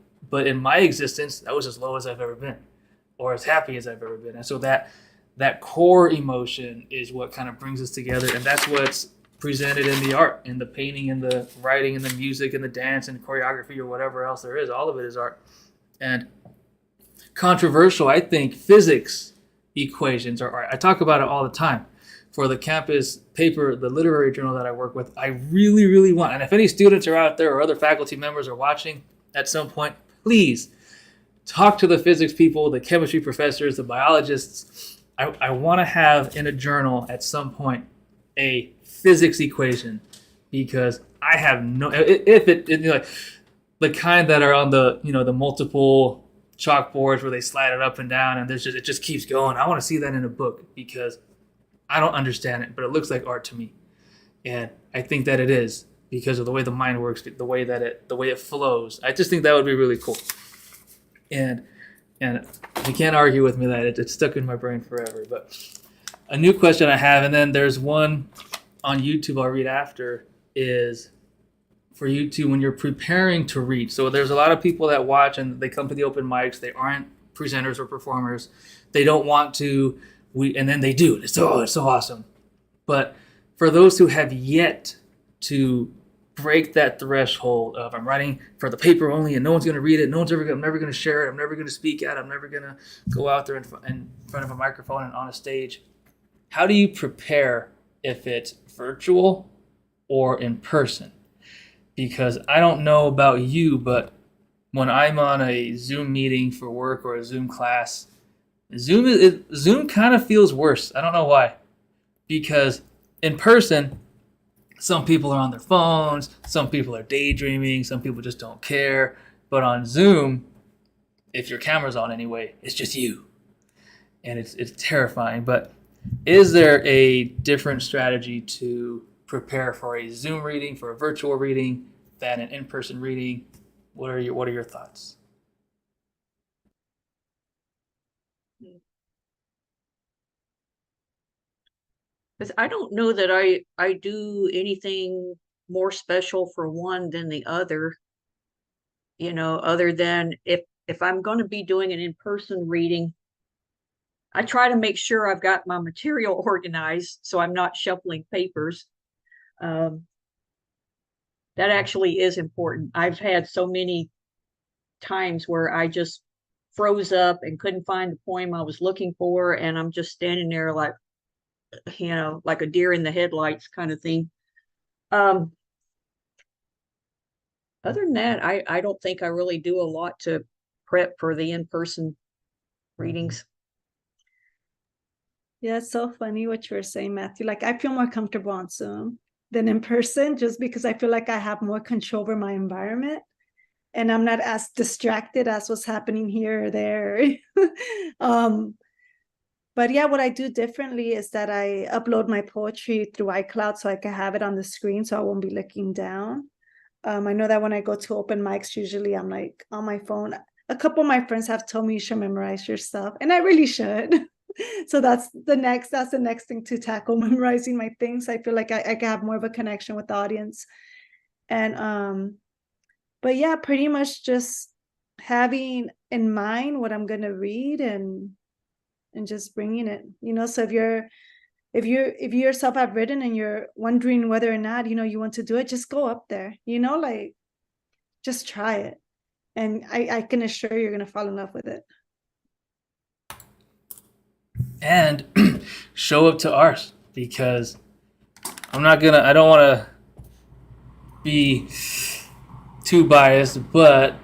Speaker 1: in my existence, that was as low as I've ever been, or as happy as I've ever been. And so that core emotion is what kind of brings us together, and that's what's presented in the art, in the painting, in the writing, in the music, in the dance, and choreography, or whatever else there is. All of it is art. And controversial, I think physics equations are art. I talk about it all the time. For the campus paper, the literary journal that I work with, I really, really want, and if any students are out there or other faculty members are watching at some point, please talk to the physics people, the chemistry professors, the biologists. I want to have in a journal at some point a physics equation, because I have no, if it like the kind that are on the the multiple chalkboards where they slide it up and down and it just keeps going. I want to see that in a book, because I don't understand it, but it looks like art to me, and I think that it is, because of the way the mind works, the way it flows. I just think that would be really cool, and you can't argue with me that it's stuck in my brain forever. But a new question I have, and then there's one on YouTube I'll read after, is for you to, when you're preparing to read. So there's a lot of people that watch and they come to the open mics. They aren't presenters or performers. They don't want to. And then they do. It's so awesome. But for those who have yet to break that threshold of, I'm writing for the paper only and no one's going to read it, I'm never going to share it, I'm never going to speak at it, I'm never going to go out there in front of a microphone and on a stage. How do you prepare if it's virtual or in person? Because I don't know about you, but when I'm on a Zoom meeting for work or a Zoom class, Zoom kind of feels worse. I don't know why. Because in person, some people are on their phones, some people are daydreaming, some people just don't care. But on Zoom, if your camera's on anyway, it's just you. And it's terrifying. But is there a different strategy to prepare for a Zoom reading, for a virtual reading, than an in-person reading? What are your thoughts?
Speaker 3: 'Cause I don't know that I do anything more special for one than the other, other than if I'm gonna be doing an in-person reading, I try to make sure I've got my material organized so I'm not shuffling papers. Um, that actually is important. I've had so many times where I just froze up and couldn't find the poem I was looking for, and I'm just standing there like, like a deer in the headlights kind of thing. Um, Other than that, I don't think I really do a lot to prep for the in-person readings.
Speaker 2: Yeah, it's so funny what you were saying, Matthew. Like, I feel more comfortable on Zoom than in person just because I feel like I have more control over my environment and I'm not as distracted as what's happening here or there. um, but yeah, what I do differently is that I upload my poetry through iCloud so I can have it on the screen so I won't be looking down. I know that when I go to open mics, usually I'm like on my phone. A couple of my friends have told me you should memorize your stuff, and I really should. So that's the next thing to tackle, memorizing my things. I feel like I can have more of a connection with the audience. And but yeah, pretty much just having in mind what I'm gonna read and just bringing it. So if you yourself have written and you're wondering whether or not you want to do it, just go up there, like just try it, and I can assure you're gonna fall in love with it.
Speaker 1: And show up to ours, because I don't want to be too biased, but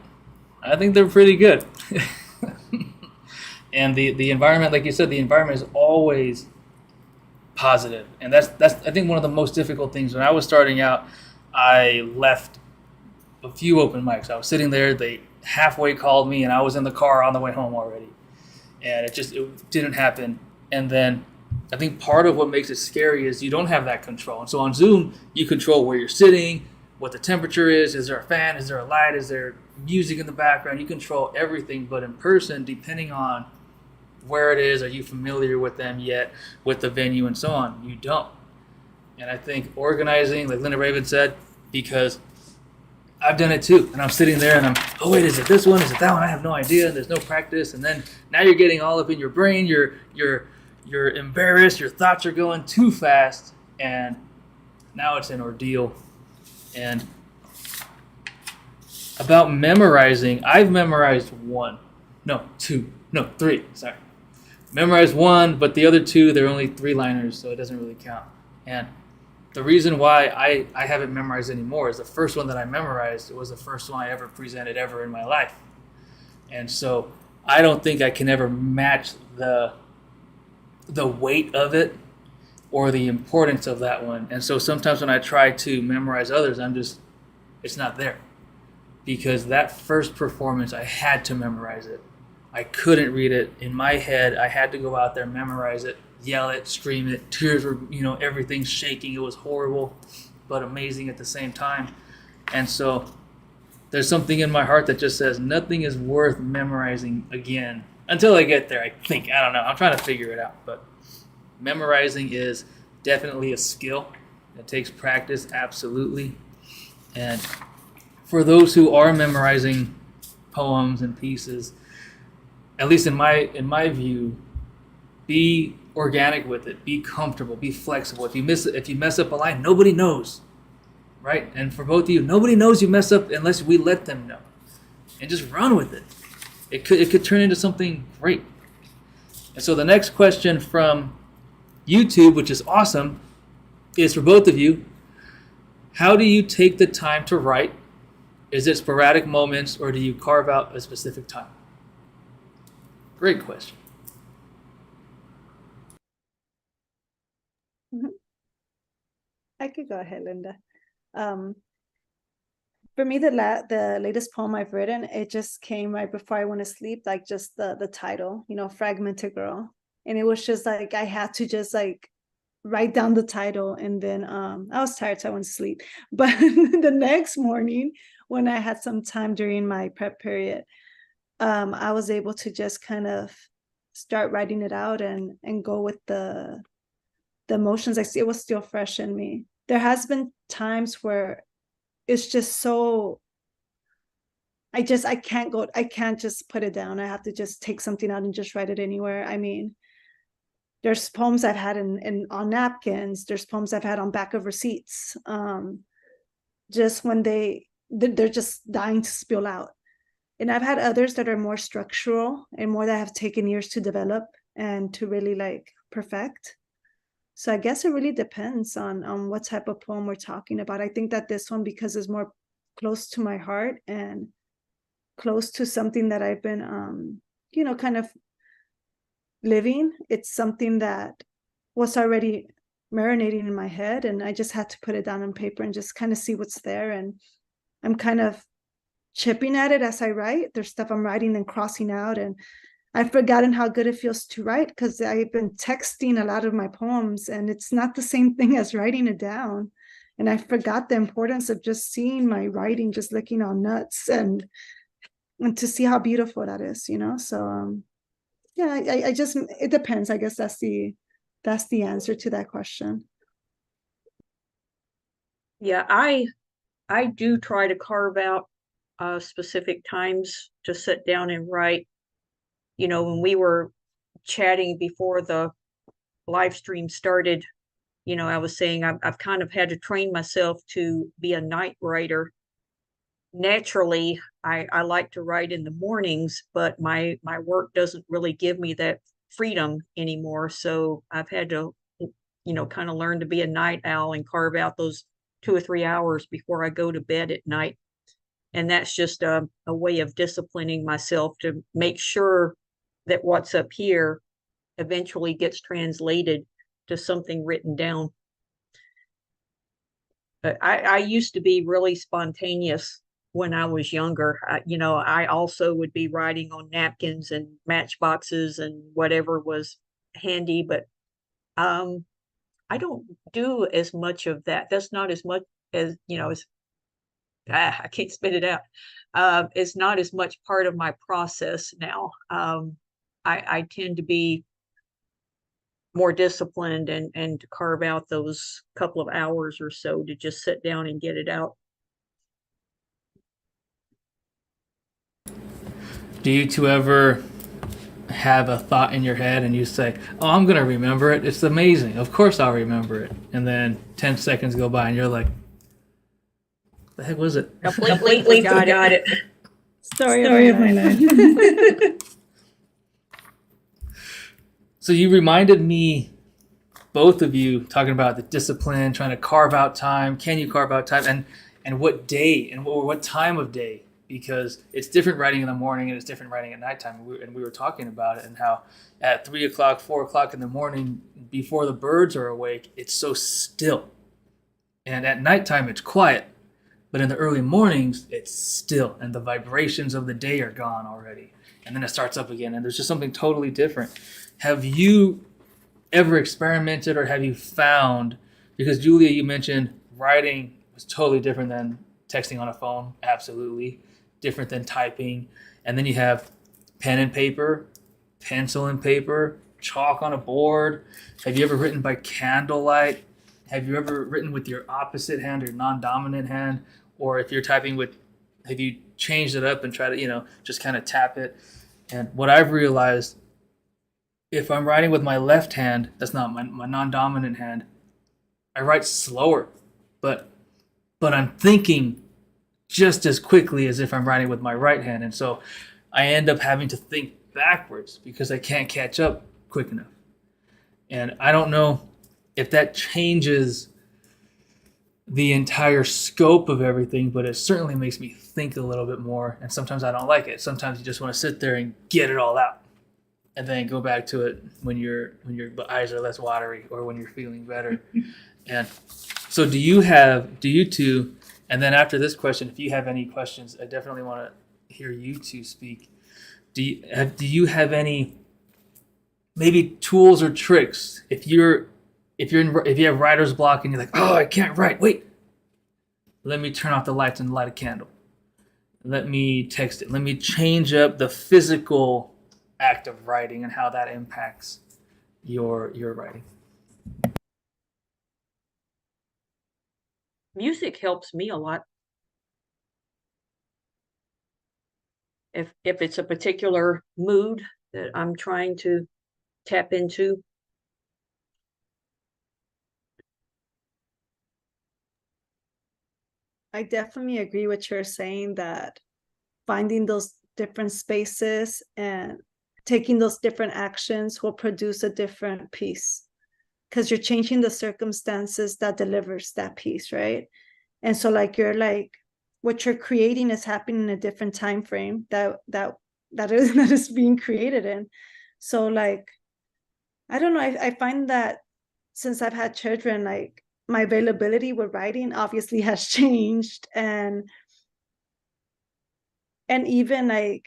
Speaker 1: I think they're pretty good. And the environment, like you said, the environment is always positive, and that's I think one of the most difficult things. When I was starting out, I left a few open mics. I was sitting there, they halfway called me, and I was in the car on the way home already, and it didn't happen. And then I think part of what makes it scary is you don't have that control. And so on Zoom, you control where you're sitting, what the temperature is there a fan, is there a light, is there music in the background? You control everything. But in person, depending on where it is, are you familiar with them yet, with the venue and so on? You don't. And I think organizing, like Linda Raven said, because I've done it too, and I'm sitting there and oh wait, is it this one? Is it that one? I have no idea. And there's no practice, and then now you're getting all up in your brain. You're embarrassed. Your thoughts are going too fast, and now it's an ordeal. And about memorizing, I've memorized three. Sorry, memorized one, but the other two, they're only 3-liners, so it doesn't really count. And the reason why I haven't memorized anymore is the first one that I memorized was the first one I ever presented ever in my life. And so I don't think I can ever match the weight of it or the importance of that one. And so sometimes when I try to memorize others, it's not there. Because that first performance, I had to memorize it. I couldn't read it in my head. I had to go out there, memorize it, yell it, scream it. Tears were, everything's shaking. It was horrible, but amazing at the same time. And so there's something in my heart that just says nothing is worth memorizing again until I get there. I think, I don't know. I'm trying to figure it out. But memorizing is definitely a skill. It takes practice, absolutely. And for those who are memorizing poems and pieces, at least in my view, be organic with it. Be comfortable. Be flexible. If you mess up a line, nobody knows, right? And for both of you, nobody knows you mess up unless we let them know. And just run with it. It could turn into something great. And so the next question from YouTube, which is awesome, is for both of you. How do you take the time to write? Is it sporadic moments, or do you carve out a specific time? Great question.
Speaker 2: I could go ahead, Linda. For me, the latest poem I've written, it just came right before I went to sleep, like just the title, Fragmented Girl. And it was just like I had to just like write down the title, and then I was tired, so I went to sleep. But the next morning, when I had some time during my prep period, I was able to just kind of start writing it out and go with the the emotions I see, it was still fresh in me. There has been times where it's just so, I can't just put it down. I have to just take something out and just write it anywhere. I mean, there's poems I've had in on napkins. There's poems I've had on back of receipts. Just when they're just dying to spill out. And I've had others that are more structural and more that have taken years to develop and to really like perfect. So I guess it really depends on what type of poem we're talking about. I think that this one, because it's more close to my heart and close to something that I've been kind of living, it's something that was already marinating in my head, and I just had to put it down on paper and just kind of see what's there. And I'm kind of chipping at it as I write. There's stuff I'm writing and crossing out, and I've forgotten how good it feels to write because I've been texting a lot of my poems, and it's not the same thing as writing it down. And I forgot the importance of just seeing my writing just looking all nuts, and to see how beautiful that is, So yeah, I just, it depends. I guess that's the answer to that question.
Speaker 3: Yeah, I do try to carve out specific times to sit down and write. When we were chatting before the live stream started, I was saying I've kind of had to train myself to be a night writer. Naturally, I like to write in the mornings, but my work doesn't really give me that freedom anymore. So I've had to, kind of learn to be a night owl and carve out those 2 or 3 hours before I go to bed at night. And that's just a way of disciplining myself to make sure that what's up here eventually gets translated to something written down. But I used to be really spontaneous when I was younger. I also would be writing on napkins and matchboxes and whatever was handy, but I don't do as much of that. That's not as much as, I can't spit it out. It's not as much part of my process now. I tend to be more disciplined and to carve out those couple of hours or so to just sit down and get it out.
Speaker 1: Do you two ever have a thought in your head and you say, "Oh, I'm gonna remember it. It's amazing. Of course I'll remember it." And then 10 seconds go by and you're like, "The heck was it?"
Speaker 3: Completely forgot it.
Speaker 2: Story of my life.
Speaker 1: So you reminded me, both of you, talking about the discipline, trying to carve out time. Can you carve out time, and what day and what time of day? Because it's different writing in the morning and it's different writing at nighttime. And we were talking about it and how at 3 o'clock, 4 o'clock in the morning, before the birds are awake, it's so still. And at nighttime, it's quiet. But in the early mornings, it's still. And the vibrations of the day are gone already. And then it starts up again. And there's just something totally different. Have you ever experimented or have you found, because Julia, you mentioned writing was totally different than texting on a phone. Absolutely. Different than typing. And then you have pen and paper, pencil and paper, chalk on a board. Have you ever written by candlelight? Have you ever written with your opposite hand or non-dominant hand? Or if you're typing have you changed it up and try to, just kind of tap it? And what I've realized, if I'm writing with my left hand, that's not my non-dominant hand, I write slower, but I'm thinking just as quickly as if I'm writing with my right hand. And so I end up having to think backwards because I can't catch up quick enough. And I don't know if that changes the entire scope of everything, but it certainly makes me think a little bit more. And sometimes I don't like it. Sometimes you just want to sit there and get it all out and then go back to it when your eyes are less watery or when you're feeling better. And so do you two, and then after this question, if you have any questions, I definitely want to hear you two speak. Do you have any maybe tools or tricks if you have writer's block and you're like, "Oh, I can't write. Wait. Let me turn off the lights and light a candle. Let me text it. Let me change up the physical act of writing and how that impacts your writing."
Speaker 3: music helps me a lot. If it's a particular mood that I'm trying to tap into.
Speaker 2: I definitely agree with you're saying that finding those different spaces and taking those different actions will produce a different piece because you're changing the circumstances that delivers that piece, right? And so like you're like what you're creating is happening in a different time frame that is that is being created in. So like I don't know, I find that since I've had children, like my availability with writing obviously has changed, and even like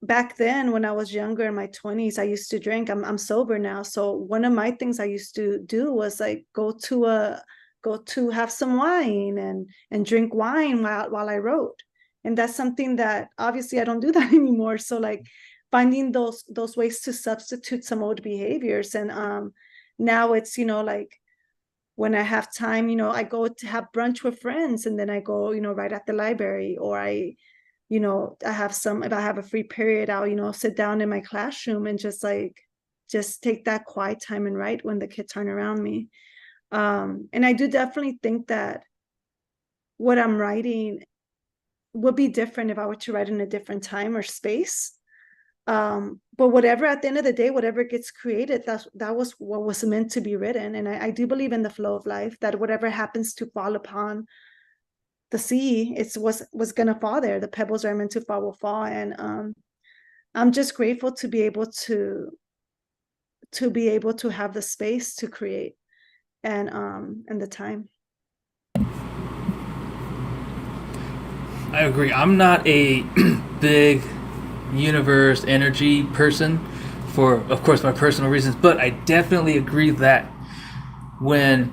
Speaker 2: back then when I was younger in my 20s, I used to drink. I'm sober now. So one of my things I used to do was like go to have some wine and drink wine while I wrote. And that's something that obviously I don't do that anymore. So like finding those ways to substitute some old behaviors. And now it's, like when I have time, I go to have brunch with friends and then I go, right at the library, or I have if I have a free period, I'll, sit down in my classroom and just take that quiet time and write when the kids aren't around me. And I do definitely think that what I'm writing would be different if I were to write in a different time or space. But whatever, at the end of the day, whatever gets created, that was what was meant to be written. And I do believe in the flow of life, that whatever happens to fall upon the sea, it's was gonna fall there. The pebbles are meant to fall will fall. And I'm just grateful to be able to have the space to create and the time.
Speaker 1: I agree. I'm not a big universe energy person for, of course, my personal reasons, but I definitely agree that when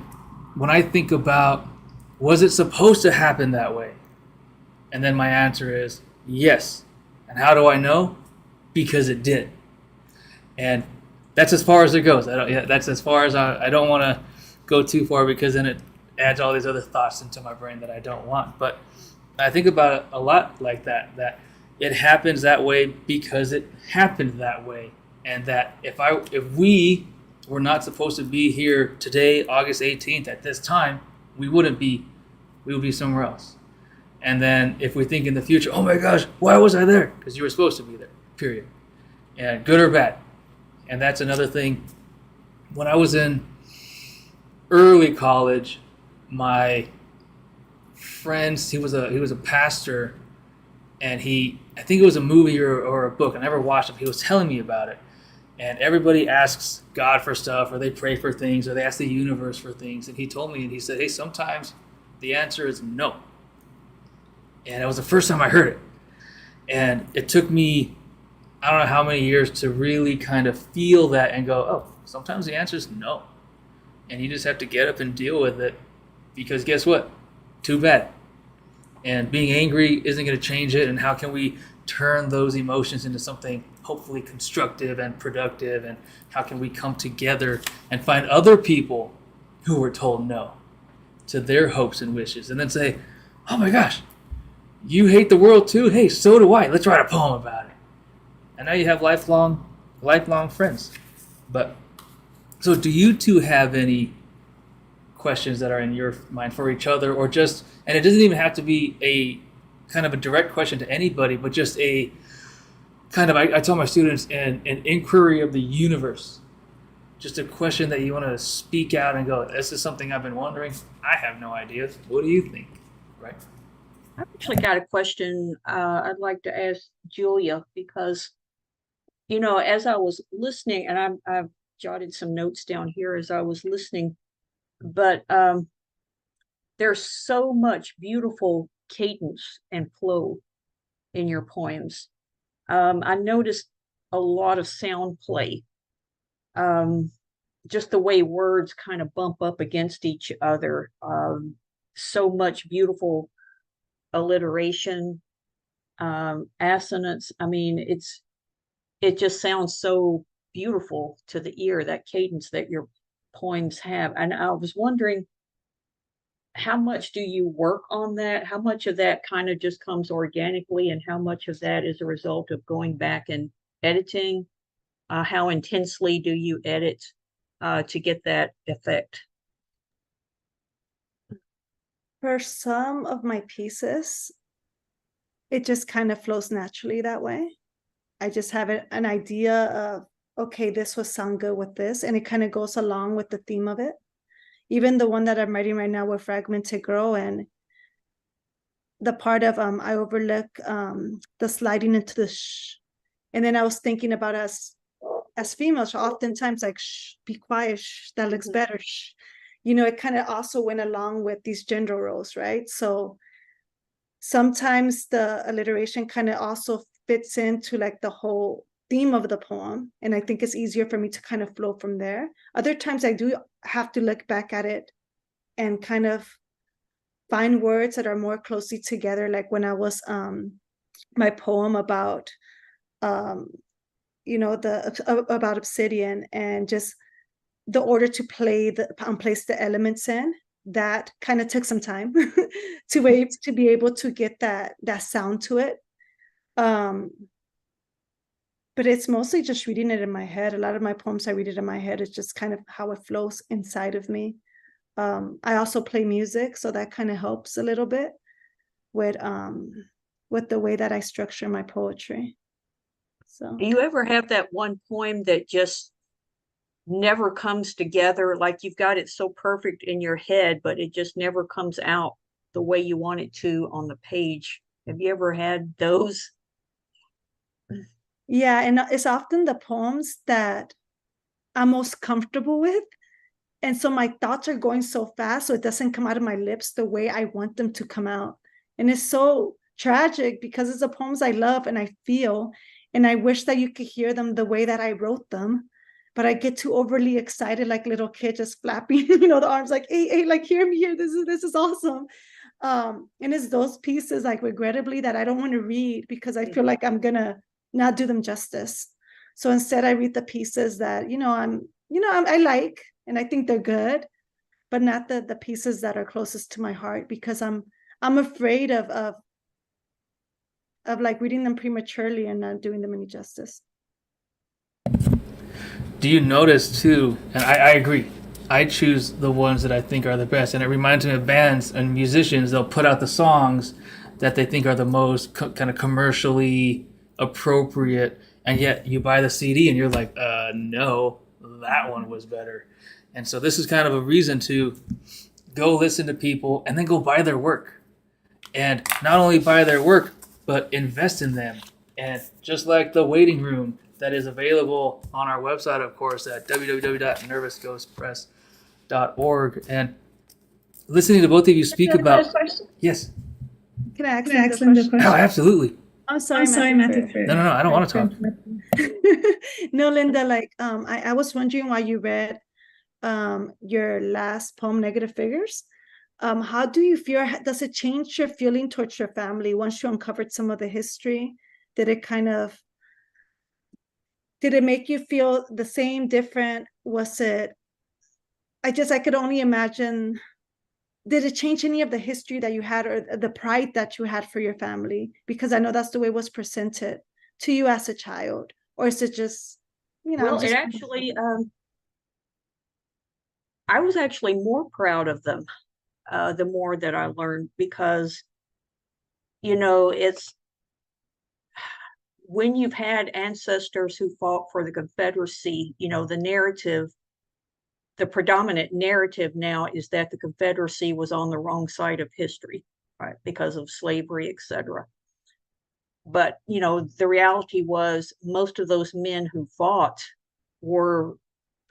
Speaker 1: I think about, was it supposed to happen that way? And then my answer is yes. And how do I know? Because it did. And that's as far as it goes. That's as far as I don't want to go too far, because then it adds all these other thoughts into my brain that I don't want. But I think about it a lot like that it happens that way because it happened that way. And that if we were not supposed to be here today, August 18th, at this time, we wouldn't be. We would be somewhere else. And then if we think in the future, oh my gosh, why was I there? Because you were supposed to be there, period. And good or bad. And that's another thing. When I was in early college, my friends, he was a pastor, and I think it was a movie or a book, I never watched it, he was telling me about it. And everybody asks God for stuff, or they pray for things, or they ask the universe for things. And he told me, and he said, hey, sometimes the answer is no. And it was the first time I heard it. And it took me, I don't know how many years to really kind of feel that and go, oh, sometimes the answer is no. And you just have to get up and deal with it, because guess what? Too bad. And being angry isn't going to change it. And how can we turn those emotions into something hopefully constructive and productive? And how can we come together and find other people who were told no to their hopes and wishes, and then say, oh my gosh, you hate the world too? Hey, so do I. Let's write a poem about it. And now you have lifelong friends. But so do you two have any questions that are in your mind for each other, or just, and it doesn't even have to be a kind of a direct question to anybody, but just a kind of, I tell my students, an inquiry of the universe, just a question that you want to speak out and go, this is something I've been wondering. I have no idea. What do you think? Right?
Speaker 3: I've actually got a question I'd like to ask Julia, because, as I was listening, and I've jotted some notes down here as I was listening, but there's so much beautiful cadence and flow in your poems. I noticed a lot of sound play, just the way words kind of bump up against each other. So much beautiful alliteration, assonance. I mean, it just sounds so beautiful to the ear, that cadence that your poems have. And I was wondering, how much do you work on that? How much of that kind of just comes organically, and how much of that is a result of going back and editing? How intensely do you edit to get that effect?
Speaker 2: For some of my pieces, it just kind of flows naturally that way. I just have an idea of, okay, this would sound good with this, and it kind of goes along with the theme of it. Even the one that I'm writing right now with Fragmented Girl, and the part of I overlook the sliding into the shh. And then I was thinking about us as females, oftentimes like, shh, be quiet, shh, that looks better. Shh. You know, it kind of also went along with these gender roles, right? So sometimes the alliteration kind of also fits into like the whole theme of the poem. And I think it's easier for me to kind of flow from there. Other times I do have to look back at it and kind of find words that are more closely together. Like when I was my poem about you know, about obsidian, and just the order to place the elements in, that kind of took some time to be able to get that sound to it. But it's mostly just reading it in my head. A lot of my poems, I read it in my head. It's just kind of how it flows inside of me. I also play music, so that kind of helps a little bit with the way that I structure my poetry. So
Speaker 3: Do you ever have that one poem that just never comes together? Like you've got it so perfect in your head, but it just never comes out the way you want it to on the page. Have you ever had those?
Speaker 2: yeah, and it's often the poems that I'm most comfortable with. And so my thoughts are going so fast, so it doesn't come out of my lips the way I want them to come out. And it's so tragic because it's the poems I love and I feel, and I wish that you could hear them the way that I wrote them. But I get too overly excited, like little kid just flapping, you know, the arms, like, hey, like, hear me here. This is awesome. And it's those pieces, like, regrettably, that I don't want to read because I feel like I'm gonna not do them justice. So instead, I read the pieces that, I like, and I think they're good, but not the pieces that are closest to my heart, because I'm afraid of like reading them prematurely and not doing them any justice.
Speaker 1: Do you notice too? And I agree. I choose the ones that I think are the best, and it reminds me of bands and musicians. They'll put out the songs that they think are the most kind of commercially appropriate, and yet you buy the CD and you're like, no, that one was better. And so this is kind of a reason to go listen to people and then go buy their work, and not only buy their work but invest in them. And just like the waiting room that is available on our website, of course, at www.nervousghostpress.org. And listening to both of you speak about, yes,
Speaker 2: Can I ask
Speaker 4: Can I
Speaker 2: you
Speaker 4: ask
Speaker 2: the
Speaker 4: them the
Speaker 2: question?
Speaker 1: oh,
Speaker 4: question?
Speaker 1: absolutely.
Speaker 2: I'm sorry,
Speaker 4: I'm sorry, Matthew.
Speaker 1: No, I don't want to talk.
Speaker 2: No, Linda, like I was wondering why you read your last poem, Negative Figures. How do you feel? Does it change your feeling towards your family once you uncovered some of the history? Did it make you feel the same, different? Was it, I could only imagine, did it change any of the history that you had or the pride that you had for your family? Because I know that's the way it was presented to you as a child. Or is it just,
Speaker 3: Well, it actually, I was actually more proud of them the more that I learned, because, it's when you've had ancestors who fought for the Confederacy, the predominant narrative now is that the Confederacy was on the wrong side of history, right, because of slavery, etc. But, the reality was most of those men who fought were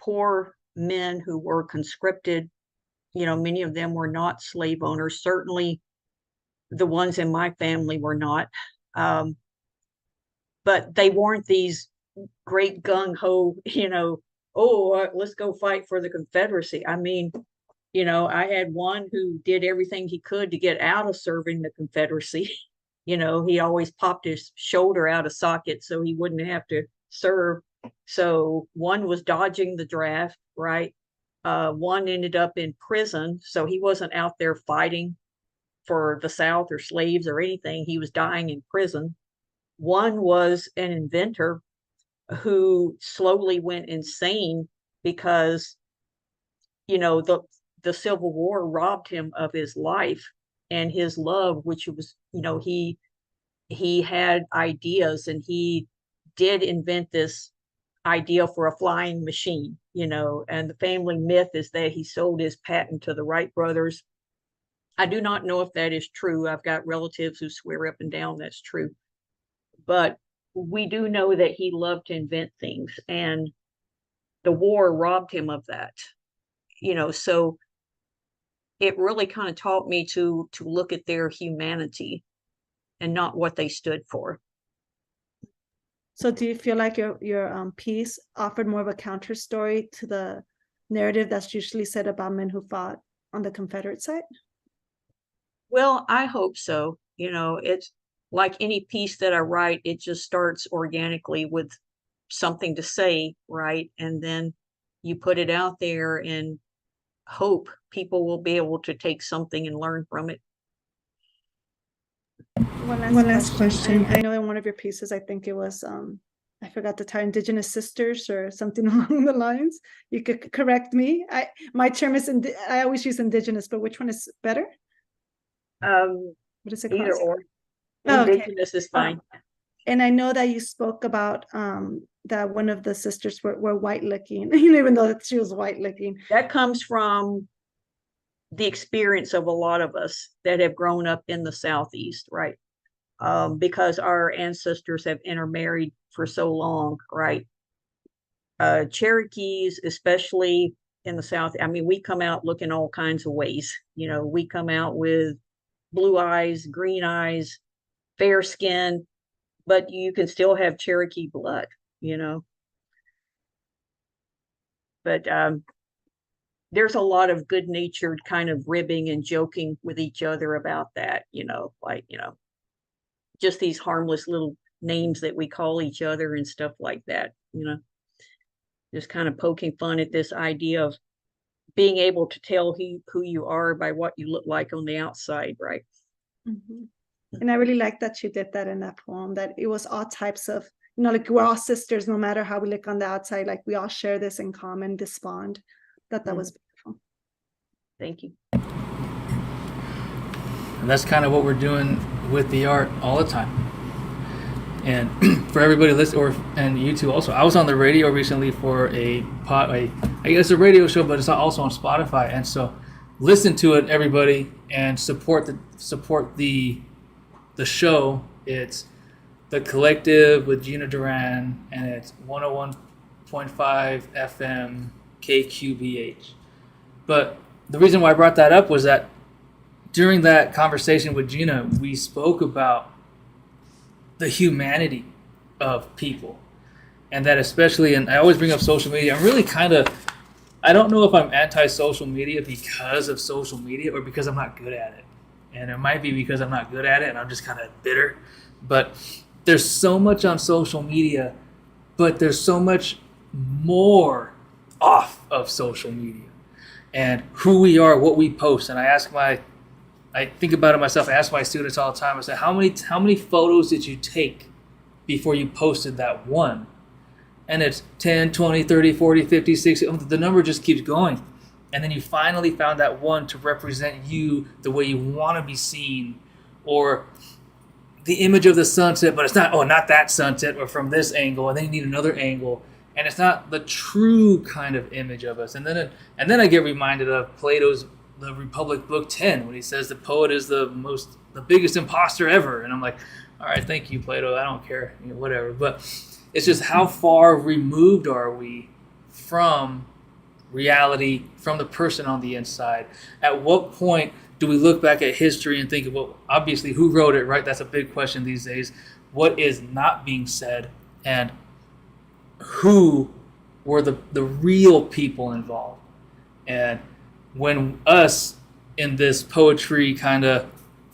Speaker 3: poor men who were conscripted. Many of them were not slave owners. Certainly the ones in my family were not. But they weren't these great gung-ho, let's go fight for the Confederacy. I mean, I had one who did everything he could to get out of serving the Confederacy. He always popped his shoulder out of socket so he wouldn't have to serve. So one was dodging the draft, right? One ended up in prison, so he wasn't out there fighting for the South or slaves or anything. He was dying in prison. One was an inventor who slowly went insane because, the Civil War robbed him of his life and his love, which was, he had ideas, and he did invent this idea for a flying machine, and the family myth is that he sold his patent to the Wright brothers. I do not know if that is true. I've got relatives who swear up and down that's true. But we do know that he loved to invent things, and the war robbed him of that. So it really kind of taught me to look at their humanity and not what they stood for.
Speaker 2: So do you feel like your piece offered more of a counter story to the narrative that's usually said about men who fought on the Confederate side?
Speaker 3: Well, I hope so. It's like any piece that I write, it just starts organically with something to say, right? And then you put it out there and hope people will be able to take something and learn from it.
Speaker 2: One last question. I know in one of your pieces, I think it was, I forgot the title, Indigenous Sisters or something along the lines. You could correct me. My term is, I always use Indigenous, but which one is better? What is it called?
Speaker 3: Either or.
Speaker 2: Oh, okay.
Speaker 3: Indigenous is fine.
Speaker 2: And I know that you spoke about that one of the sisters were white looking, even though she was white looking.
Speaker 3: That comes from the experience of a lot of us that have grown up in the Southeast, right? Because our ancestors have intermarried for so long, right? Cherokees, especially in the South, I mean, we come out looking all kinds of ways. We come out with blue eyes, green eyes, fair skin, but you can still have Cherokee blood, But there's a lot of good-natured kind of ribbing and joking with each other about that, just these harmless little names that we call each other and stuff like that, just kind of poking fun at this idea of being able to tell who you are by what you look like on the outside, right?
Speaker 2: Mm-hmm. And I really like that you did that in that poem, that it was all types of, like we're all sisters, no matter how we look on the outside, like we all share this in common, this bond. That was beautiful. Thank you.
Speaker 1: And that's kind of what we're doing with the art all the time. And for everybody listening, and you too also, I was on the radio recently for I guess a radio show, but it's also on Spotify. And so listen to it, everybody, and support the show. It's The Collective with Gina Duran, and it's 101.5 FM KQBH. But the reason why I brought that up was that during that conversation with Gina, we spoke about the humanity of people, and that especially, and I always bring up social media. I'm really I don't know if I'm anti-social media because of social media or because I'm not good at it. And it might be because I'm not good at it and I'm just kind of bitter. But there's so much on social media, but there's so much more off of social media. And who we are, what we post. And I think about it myself. I ask my students all the time. I say, how many photos did you take before you posted that one? And it's 10, 20, 30, 40, 50, 60. The number just keeps going. And then you finally found that one to represent you the way you want to be seen, or the image of the sunset, but it's not that sunset, or from this angle, and then you need another angle, and it's not the true kind of image of us. And then I get reminded of Plato's The Republic, Book 10, when he says the poet is the biggest imposter ever. And I'm like, all right, thank you, Plato. I don't care, whatever. But it's just how far removed are we from reality, from the person on the inside? At what point do we look back at history and think, well, obviously, who wrote it, right? That's a big question these days. What is not being said, and who were the real people involved? And when us in this poetry kind of,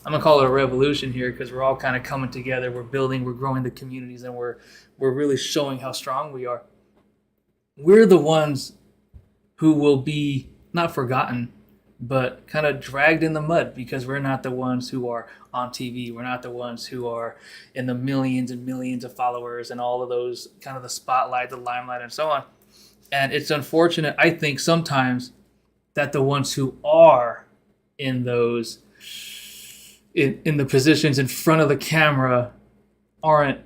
Speaker 1: I'm going to call it a revolution here, because we're all kind of coming together, we're building, we're growing the communities, and we're really showing how strong we are. We're the ones who will be not forgotten, but kind of dragged in the mud because we're not the ones who are on TV. We're not the ones who are in the millions and millions of followers and all of those kind of the spotlight, the limelight, and so on. And it's unfortunate, I think, sometimes that the ones who are in those in the positions in front of the camera aren't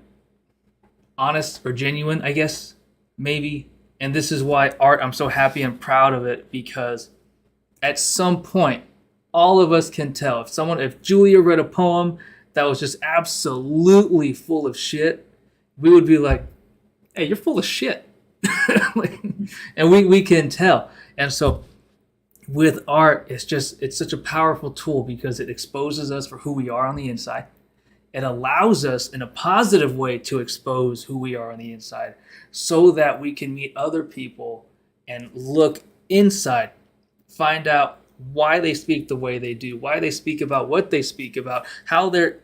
Speaker 1: honest or genuine, I guess, maybe. And this is why art, I'm so happy and proud of it, because at some point, all of us can tell if Julia read a poem that was just absolutely full of shit, we would be like, hey, you're full of shit. And we can tell. And so with art, it's such a powerful tool because it exposes us for who we are on the inside. It allows us in a positive way to expose who we are on the inside so that we can meet other people and look inside, find out why they speak the way they do, why they speak about what they speak about, how their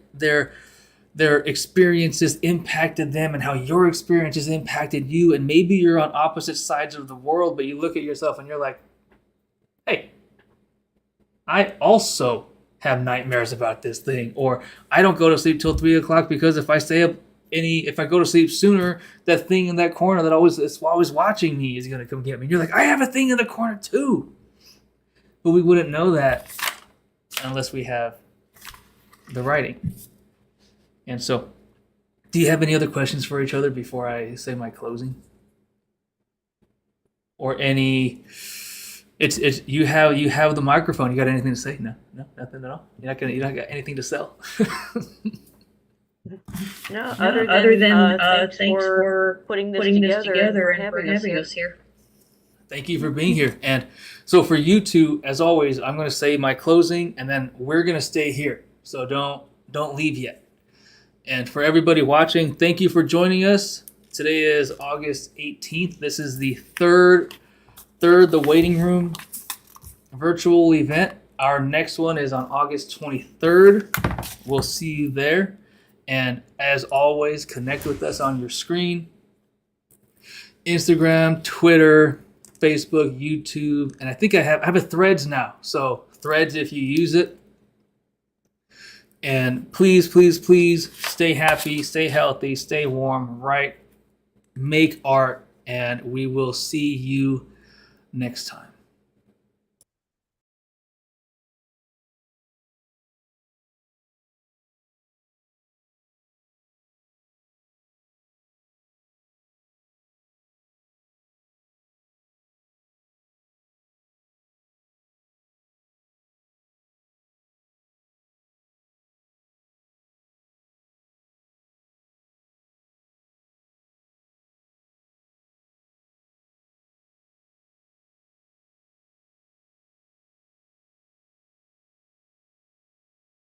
Speaker 1: experiences impacted them and how your experiences impacted you. And maybe you're on opposite sides of the world, but you look at yourself and you're like, hey, I also have nightmares about this thing, or I don't go to sleep till 3 o'clock because if I stay up if I go to sleep sooner, that thing in that corner that is always watching me is gonna come get me. And you're like, I have a thing in the corner too. But we wouldn't know that unless we have the writing. And so, do you have any other questions for each other before I say my closing? Or any? It's you have the microphone. You got anything to say? No, nothing at all. You don't got anything to sell.
Speaker 3: No,
Speaker 4: Other than
Speaker 3: thanks
Speaker 4: thanks
Speaker 3: for putting this together and for having us here.
Speaker 1: Thank you for being here. And so for you two, as always, I'm going to say my closing, and then we're going to stay here. So don't leave yet. And for everybody watching, thank you for joining us. Today is August 18th. This is the third The Waiting Room virtual event. Our next one is on August 23rd. We'll see you there. And as always, connect with us on your screen. Instagram, Twitter, Facebook, YouTube, and I think I have a Threads now. So Threads if you use it. And please, please, please stay happy, stay healthy, stay warm, write, make art, and we will see you next time.